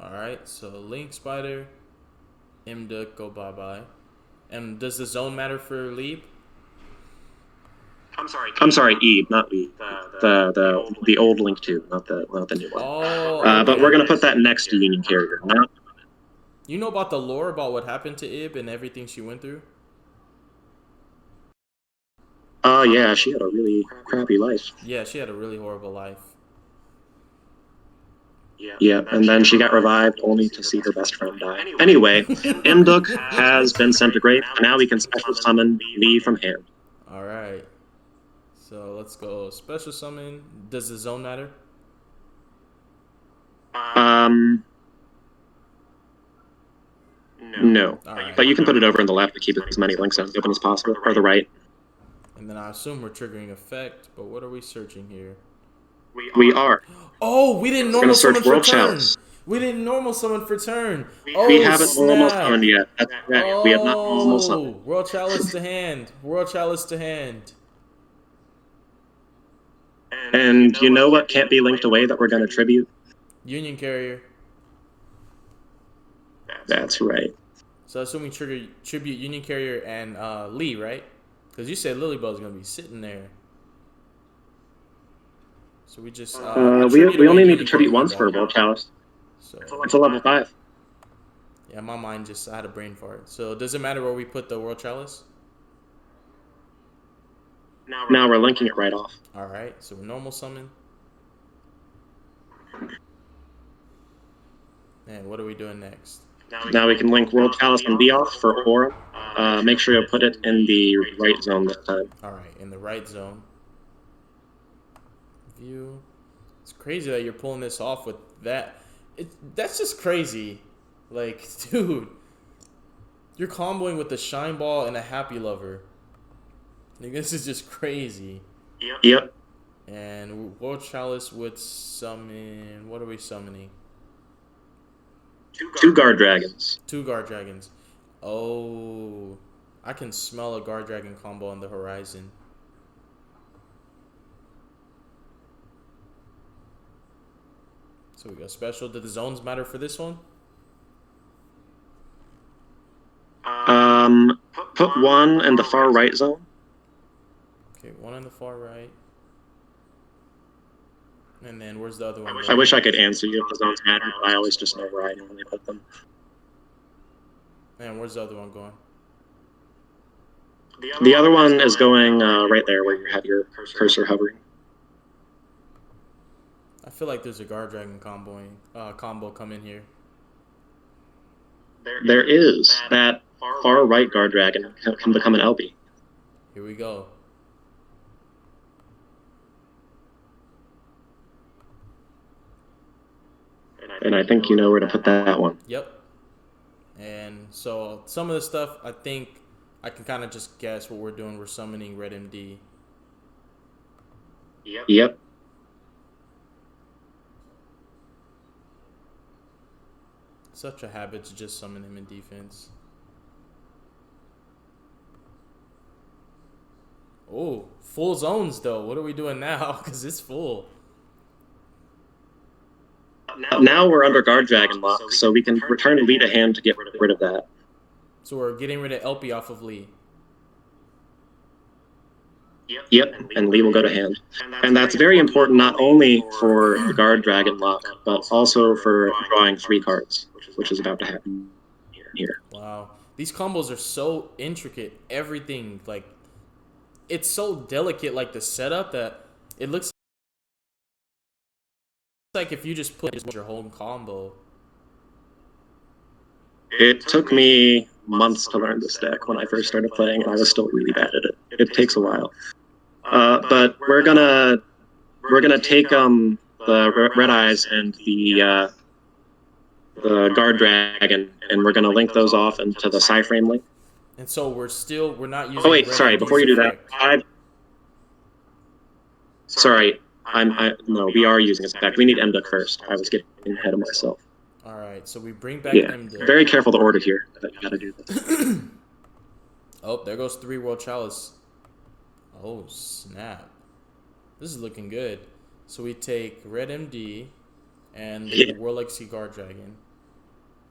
Alright, so Link Spider, Imduk, go bye-bye. And does the zone matter for Leap? I'm sorry, E, not Leap. The old Link 2, not the new one. Oh, but we're gonna put that next to Union Carrier. Now, you know about the lore about what happened to Ib and everything she went through? Yeah, she had a really crappy life. Yeah, she had a really horrible life. Yeah, and then she got revived only to see her best friend die. Anyway, Imduk has been sent to grave, and now we can special summon Lee from hand. Alright. So let's go special summon. Does the zone matter? No. Alright. But you can put it over on the left to keep as many link zones open as possible, or the right. And then I assume we're triggering effect, but what are we searching here? We are. Oh, we didn't We're normal gonna search summon for World turn. Chalice. We didn't normal summon for turn. We haven't normal summoned yet. That's right. We have not normal summoned. World Chalice to hand. World Chalice to hand. And you know what can't be linked away that we're going to tribute? Union Carrier. That's right. So I assume we tribute Union Carrier and Lee, right? Because you said Lilybell's going to be sitting there. So we just... we only need to tribute once for World Chalice. So it's a level 5. Yeah, my mind just I had a brain fart. So does it matter where we put the World Chalice? Now we're linking it right off. All right, so we're normal summon. And what are we doing next? Now we can link World Chalice and Deoth for Aura. Make sure you put it in the right zone this time. All right, in the right zone. View. It's crazy that you're pulling this off with that. That's just crazy. Like, dude, you're comboing with the Shine Ball and a Happy Lover. Like, this is just crazy. Yep. And World Chalice would summon. What are we summoning? Two Guard Dragons. 2 Guard Dragons. Oh, I can smell a Guard Dragon combo on the horizon. So we got special. Did the zones matter for this one? Put one in the far right zone. Okay, 1 in the far right. And then where's the other one? I wish I could answer you if the zones matter, but I always just know where I normally put them. And where's the other one going? The other one is going right there where you have your cursor hovering. I feel like there's a Guard Dragon combo come in here. There is. That far right Guard Dragon can become an LB. Here we go. And I think you know where to put that one. Yep. And so some of the stuff, I think I can kind of just guess what we're doing. We're summoning Red MD. Yep. Such a habit to just summon him in defense. Oh, full zones though. What are we doing now? Because it's full. Now we're under Guard Dragon lock, so we can return Lee to hand to get rid of that. So we're getting rid of LP off of Lee. Yep, and Lee will go to hand. And that's very important not only for the Guard Dragon lock, but also for drawing 3 cards, which is about to happen here. Wow. These combos are so intricate. Everything, like, it's so delicate, like the setup, that it looks like if you just put your whole combo. It took me months to learn this deck when I first started playing, and I was still really bad at it. It takes a while. But we're gonna take the Red Eyes and the Guard Dragon, and we're gonna link those off into the Psyframe link. And so we're not using. Oh wait, sorry. Before you do that, no, we are using its effect. We need Mduk first. I was getting ahead of myself. All right, so we bring back Mduk. Very careful the order here. But you gotta do this. Oh, there goes 3 World Chalice. Oh, snap. This is looking good. So we take Red MD and the World Legacy Guard Dragon.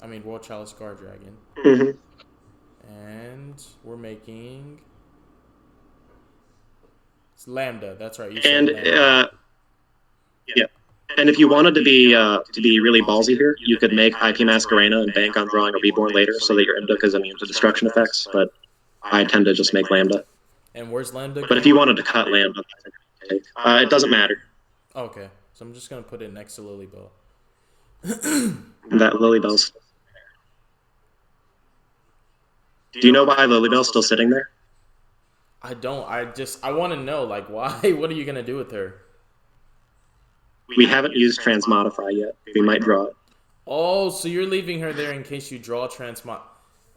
I mean, World Chalice Guard Dragon. Mm-hmm. And we're making... It's Lambda. That's right. You and, Lambda. Yeah. And if you wanted to be really ballsy here, you could make IP Masquerena and bank on drawing a Reborn later so that your Mduk is immune to destruction effects, but I tend to just make Lambda. And where's Lambda? But if you wanted to cut Lambda, it doesn't matter. Okay, so I'm just going to put it next to Lilybell. That Lilybell's... Do you know why Lilybell's still sitting there? I don't. I want to know, like, why? What are you going to do with her? We haven't used Transmodify yet. We might draw it. Oh, so you're leaving her there in case you draw Transmod...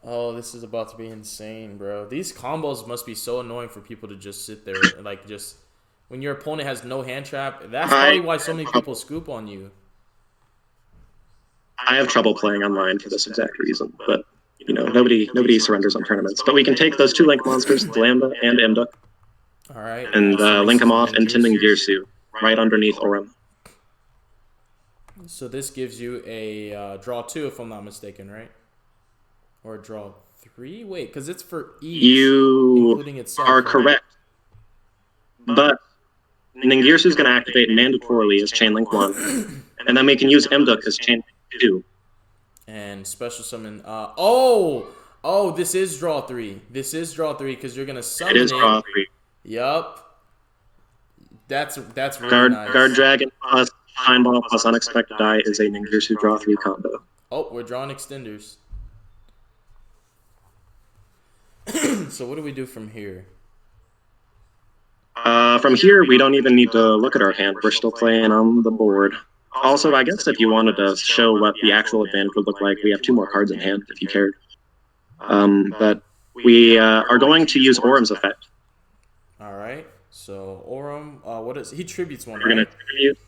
Oh, this is about to be insane, bro. These combos must be so annoying for people to just sit there and, like, just... When your opponent has no hand trap, that's probably why so many people scoop on you. I have trouble playing online for this exact reason, but, you know, nobody surrenders on tournaments. But we can take those 2 link monsters, Lambda and Mduk, all right, and link them off into Ningirsu, right underneath Orem. So this gives you a draw 2, if I'm not mistaken, right? Or draw 3? Wait, because it's for each, including itself. You are correct. But Ningirsu is going to activate mandatorily as Chain Link 1, and then we can use Mduk as Chain Link 2. And and special summon. Oh, this is draw 3. This is draw 3 because you're gonna summon It is draw 3. Yup. That's really nice. Guard Dragon plus Pine Ball plus Unexpected Die is a Ningirsu draw 3 combo. Oh, we're drawing extenders. So what do we do from here? From here, we don't even need to look at our hand. We're still playing on the board. Also, I guess if you wanted to show what the actual advantage would look like, we have 2 more cards in hand, if you cared. But we are going to use Orum's effect. All right. So Orum, what is he tributes one? We're gonna tribute.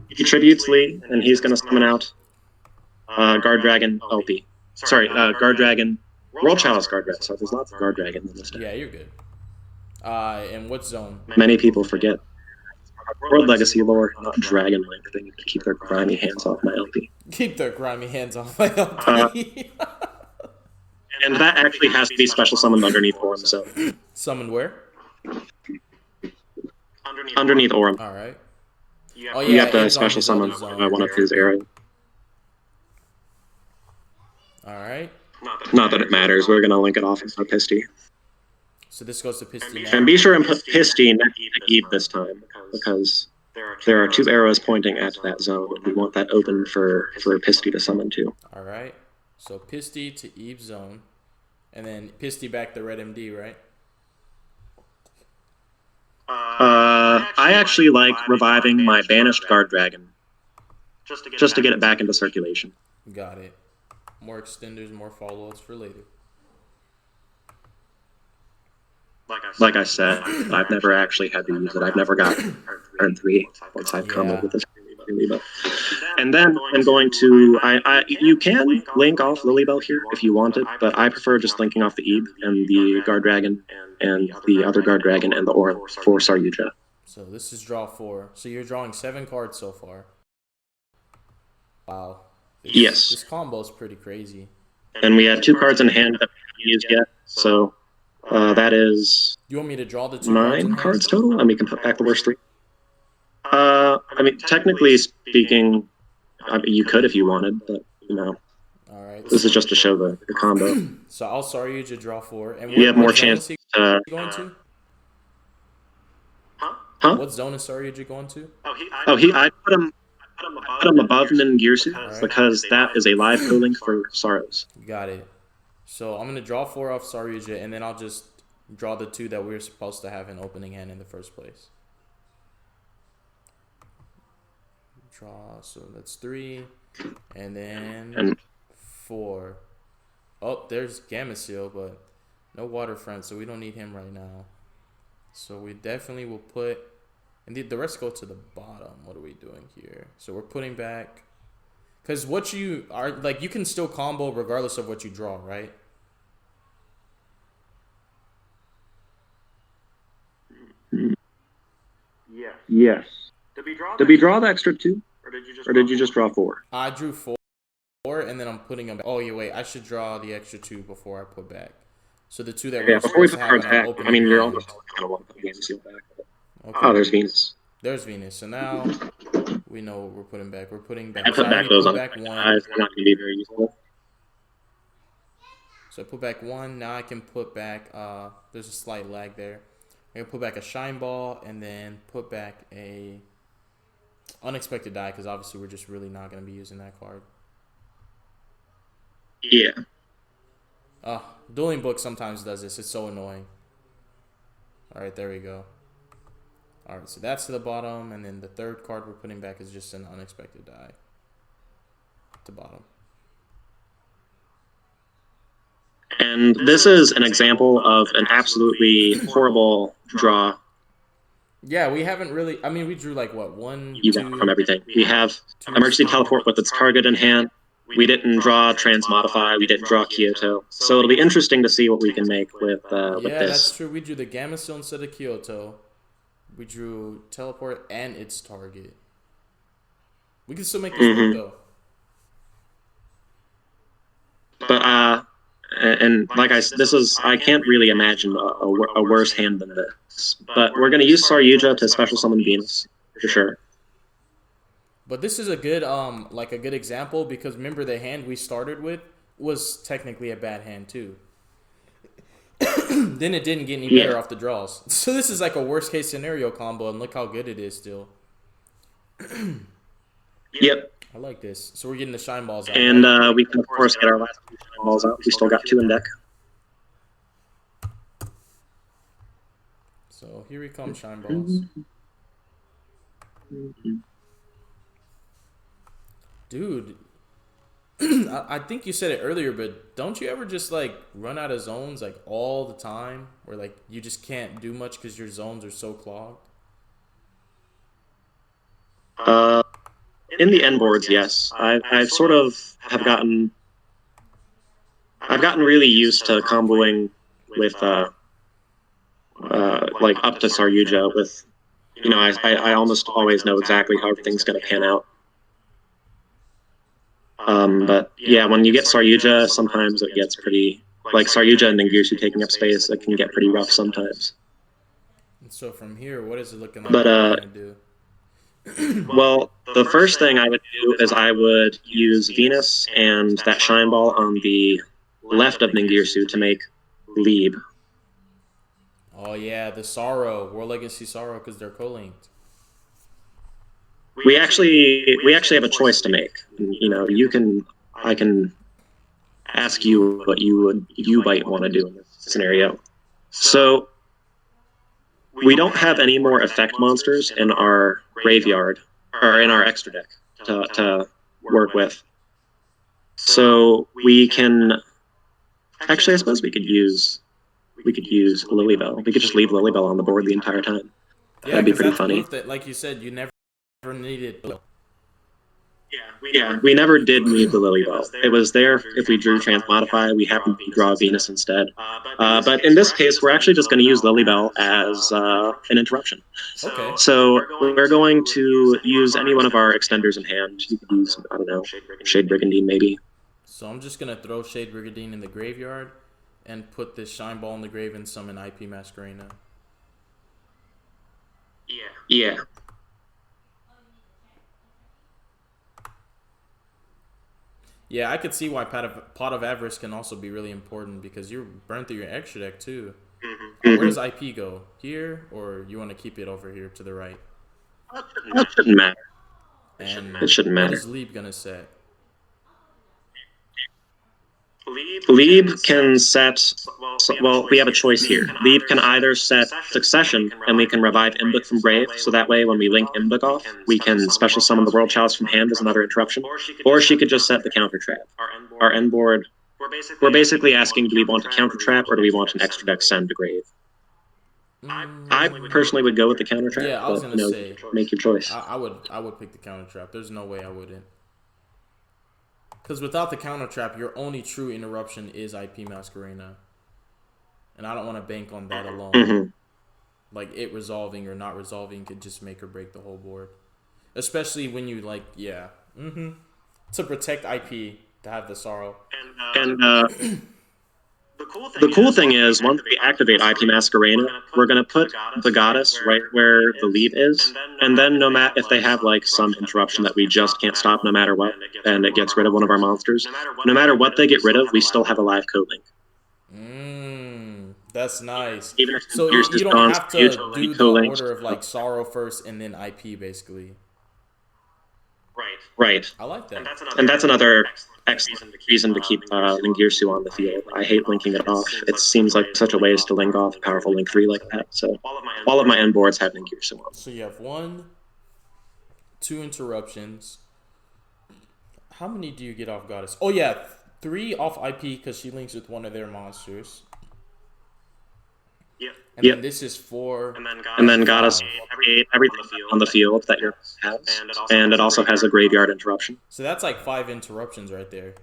He tributes Lee, and he's gonna summon out Guard Dragon LP. Sorry, Guard Dragon. World Chalice Guard Dragon. So there's lots of Guard Dragon in this deck. Yeah, you're good. And what zone? Many people forget. World Legacy lore, not Dragon Link. They need to keep their grimy hands off my LP. Keep their grimy hands off my LP. And that actually has to be special summoned underneath Orum. So summoned where? Underneath Orum. All right. Oh, yeah, you have to special summon one of his areas. All right. Not that it matters. We're gonna link it off with Pisty. So this goes to Pisty now. And be sure and put Pisty next to Eve this time, because there are 2 arrows pointing at that zone, and we want that open for Pisty to summon to. All right. So Pisty to Eve zone, and then Pisty back to Red MD, right? I actually like reviving my banished Guard Dragon, just to get it back into circulation. Got it. More extenders, more follow-ups for later. Like I said, I've never actually had to use it. I've never got turn 3 once I've come up with this. And then I'm going to, you can link off Lilybell here if you want it, but I prefer just linking off the Ebe and the Guard Dragon and the other Guard Dragon and the Orum for Saryuja. So this is draw 4. So you're drawing 7 cards so far. Wow. Yes. This combo is pretty crazy. And we have 2 cards in hand that we haven't used yet, so that is you want me to draw the 2 9 cards total, and we can put back the worst 3. I mean, technically speaking, you could if you wanted, but you know. All right. This is just to show the combo. So I'll Saryuja draw 4, and you have more chance. Going to? Huh? What zone is Saryuja going to? I put him above Ningirsu because that is a live co-link for Saros. Got it. So I'm gonna draw 4 off Saryuja, and then I'll just draw the 2 that we were supposed to have in opening hand in the first place. Draw, so that's 3, and then 4. Oh, there's Gameciel, but no Waterfront, so we don't need him right now. So we definitely will put, and the rest go to the bottom. What are we doing here? So we're putting back, because what you are, like, you can still combo regardless of what you draw, right? Yes. Did we draw the extra 2? Or did you just draw 4? I drew 4, and then I'm putting them back. Oh, yeah, wait. I should draw the extra 2 before I put back. So the 2 that we're supposed to have in our opening. I mean, you're almost kind of want to put Gameciel back. Okay. Oh, there's Venus. There's Venus. So now we know what we're putting back. We're putting back. I put back those on back 1. They're not going to be very useful. So I put back 1. Now I can put back. There's a slight lag there. I'm gonna put back a Shine Ball and then put back a Unexpected Die, because obviously we're just really not gonna be using that card. Yeah. Dueling Book sometimes does this. It's so annoying. All right, there we go. All right, so that's to the bottom, and then the 3rd card we're putting back is just an Unexpected Die. At the bottom. And this is an example of an absolutely horrible draw. Yeah, we haven't really. I mean, we drew like what, 1, You 2 from everything. We have Emergency Teleport with its target in hand. We didn't draw Transmodify. We didn't draw Kyoto. So it'll be interesting to see what we can make with yeah, this. That's true. We drew the Gameciel instead of Kyoto. We drew Teleport and its target. We can still make this work though. But and like I can't really imagine a worse hand than this. But we're going to use Saryuja to special summon Venus, for sure. But this is a good like a good example because remember the hand we started with was technically a bad hand too. Then it didn't get any better Yeah. off the draws. So this is like a worst case scenario combo, and look how good it is still. Yep. I like this. So we're getting the shine balls out, And right? we can, of course, get our last two balls out. We still got two in deck. So here we come, shine balls. Dude, I think you said it earlier, but don't you ever just like run out of zones like all the time, where like you just can't do much because your zones are so clogged? Uh, in the end boards, yes. I've sort of have gotten I've gotten really used to comboing with like up to Saryuja with, you know, I almost always know exactly how everything's going to pan out. But yeah, when you get Saryuja, sometimes it gets pretty, like Saryuja and Ningirsu taking up space, it can get pretty rough sometimes. And so from here, what is it looking like? But What are we gonna do? well, the first thing I would do is I would use Venus and that Shine Ball on the left of Ningirsu to make Leeb. Oh yeah, the Sorrow, War Legacy Sorrow, because they're co-linked. We actually have a choice to make. You know, I can ask you what you might want to do in this scenario. So we don't have any more effect monsters in our graveyard or in our extra deck to work with. So we can actually, I suppose we could use Lilybell. We could just leave Lilybell on the board the entire time. Yeah, That'd be because pretty that's funny. proof that, like you said, you never needed. Yeah, we never did need the Lilybell. It was there if we drew Transmodify. We happened to draw Venus instead. But in this case, we're actually just going to use Lilybell as an interruption. Okay. So we're going to use any one of our extenders in hand. You could use, I don't know, Shade Brigandine maybe. So I'm just gonna throw Shade Brigandine in the graveyard, and put this Shine Ball in the grave and summon IP Masquerena. Yeah. Yeah, I could see why Pot of Avarice can also be really important because you're burned through your extra deck too. Where does IP go? Here, or you want to keep it over here to the right? That shouldn't matter. And It shouldn't what matter. is Leeb gonna set? Leeb can set, well, we have a choice here. Leeb can either set Succession, and we can revive Imbuck from grave, so that way when we link Imbuck off, we can special summon the World Chalice from hand as another interruption. Or she could just set the counter trap. Our end board, we're basically asking, do we want a counter trap, or do we want an extra deck send to grave? I personally would go with the counter trap, Yeah, I was but, gonna say, make your choice. I would pick the counter trap. There's no way I wouldn't. Because without the counter trap, your only true interruption is IP Masquerena. And I don't want to bank on that alone. Mhm. Like, it resolving or not resolving could just make or break the whole board. Especially when you, like, yeah. To protect IP, to have the Sorrow. And the cool thing is, once we activate IP Masquerena, we're going to put the goddess right where the lead is, and then no matter if they have like some interruption that we just can't stop no matter what, and it gets rid of one of our monsters, no matter what they get rid of, we still have a live code link. That's nice. Even if So yours you is don't gone, have to usually do the co-linked. order of, like, Sorrow first and then IP, basically. Right. I like that. And that's another excellent reason to keep Ningirsu on the field. I hate linking it off. It seems like such a waste to link off a powerful link 3 like that. So all of my end boards have Ningirsu on. So you have 1, 2 interruptions. How many do you get off Goddess? Oh yeah, 3 off IP because she links with one of their monsters. And then this is 4. And then Goddess everything on the field that your has. And it also has a graveyard interruption. So that's like 5 interruptions right there.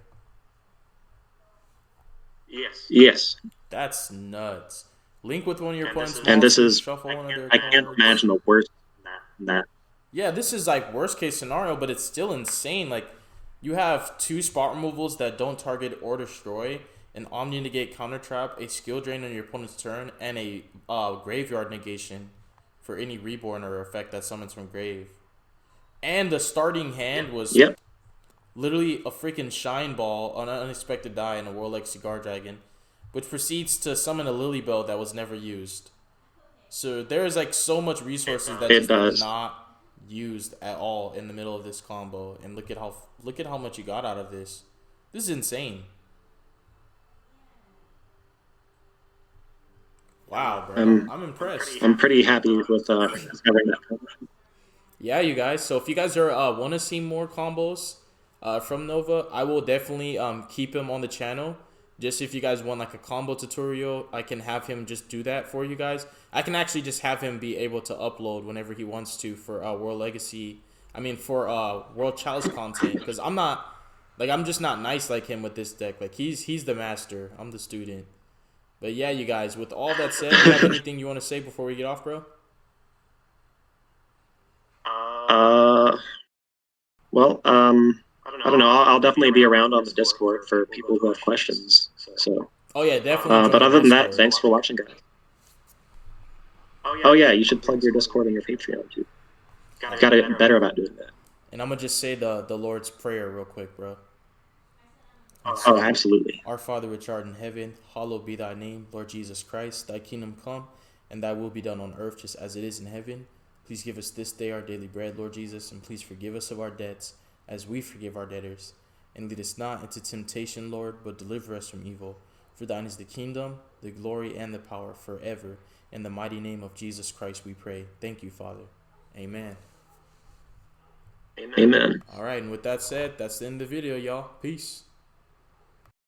Yes. That's nuts. Link with one of your opponent's And this monsters, is, shuffle one of their I can't cards. imagine a worse than that. Yeah, this is like worst case scenario, but it's still insane. Like, you have 2 spot removals that don't target or destroy, an Omni Negate counter trap, a skill drain on your opponent's turn, and a graveyard negation for any reborn or effect that summons from grave. And the starting hand was Yep. literally a freaking shine ball on an unexpected die in a Warlike Cigar Dragon, which proceeds to summon a Lily Bell that was never used. So there is like so much resources that It just were does. not used at all in the middle of this combo. And look at how much you got out of this. This is insane. Wow, bro. I'm impressed. I'm pretty happy with discovering that. Yeah, you guys. So if you guys are want to see more combos from Nova, I will definitely keep him on the channel. Just if you guys want like a combo tutorial, I can have him just do that for you guys. I can actually just have him be able to upload whenever he wants to for World Legacy. I mean for World Chalice content, because I'm just not nice like him with this deck. Like he's the master. I'm the student. But yeah, you guys. With all that said, do you have anything you want to say before we get off, bro? Well, I don't know. I'll definitely be around on the Discord for people who have questions. So. Oh yeah, definitely. But Join other than that, Discord. thanks for watching, guys. Oh yeah, you should plug your Discord and your Patreon too. Gotta get better about doing that. And I'm gonna just say the Lord's Prayer real quick, bro. Oh, absolutely. Our Father which art in heaven, hallowed be thy name, Lord Jesus Christ. Thy kingdom come, and thy will be done on earth just as it is in heaven. Please give us this day our daily bread, Lord Jesus, and please forgive us of our debts, as we forgive our debtors. And lead us not into temptation, Lord, but deliver us from evil. For thine is the kingdom, the glory, and the power forever. In the mighty name of Jesus Christ we pray. Thank you, Father. Amen. Amen. All right, and with that said, that's the end of the video, y'all. Peace.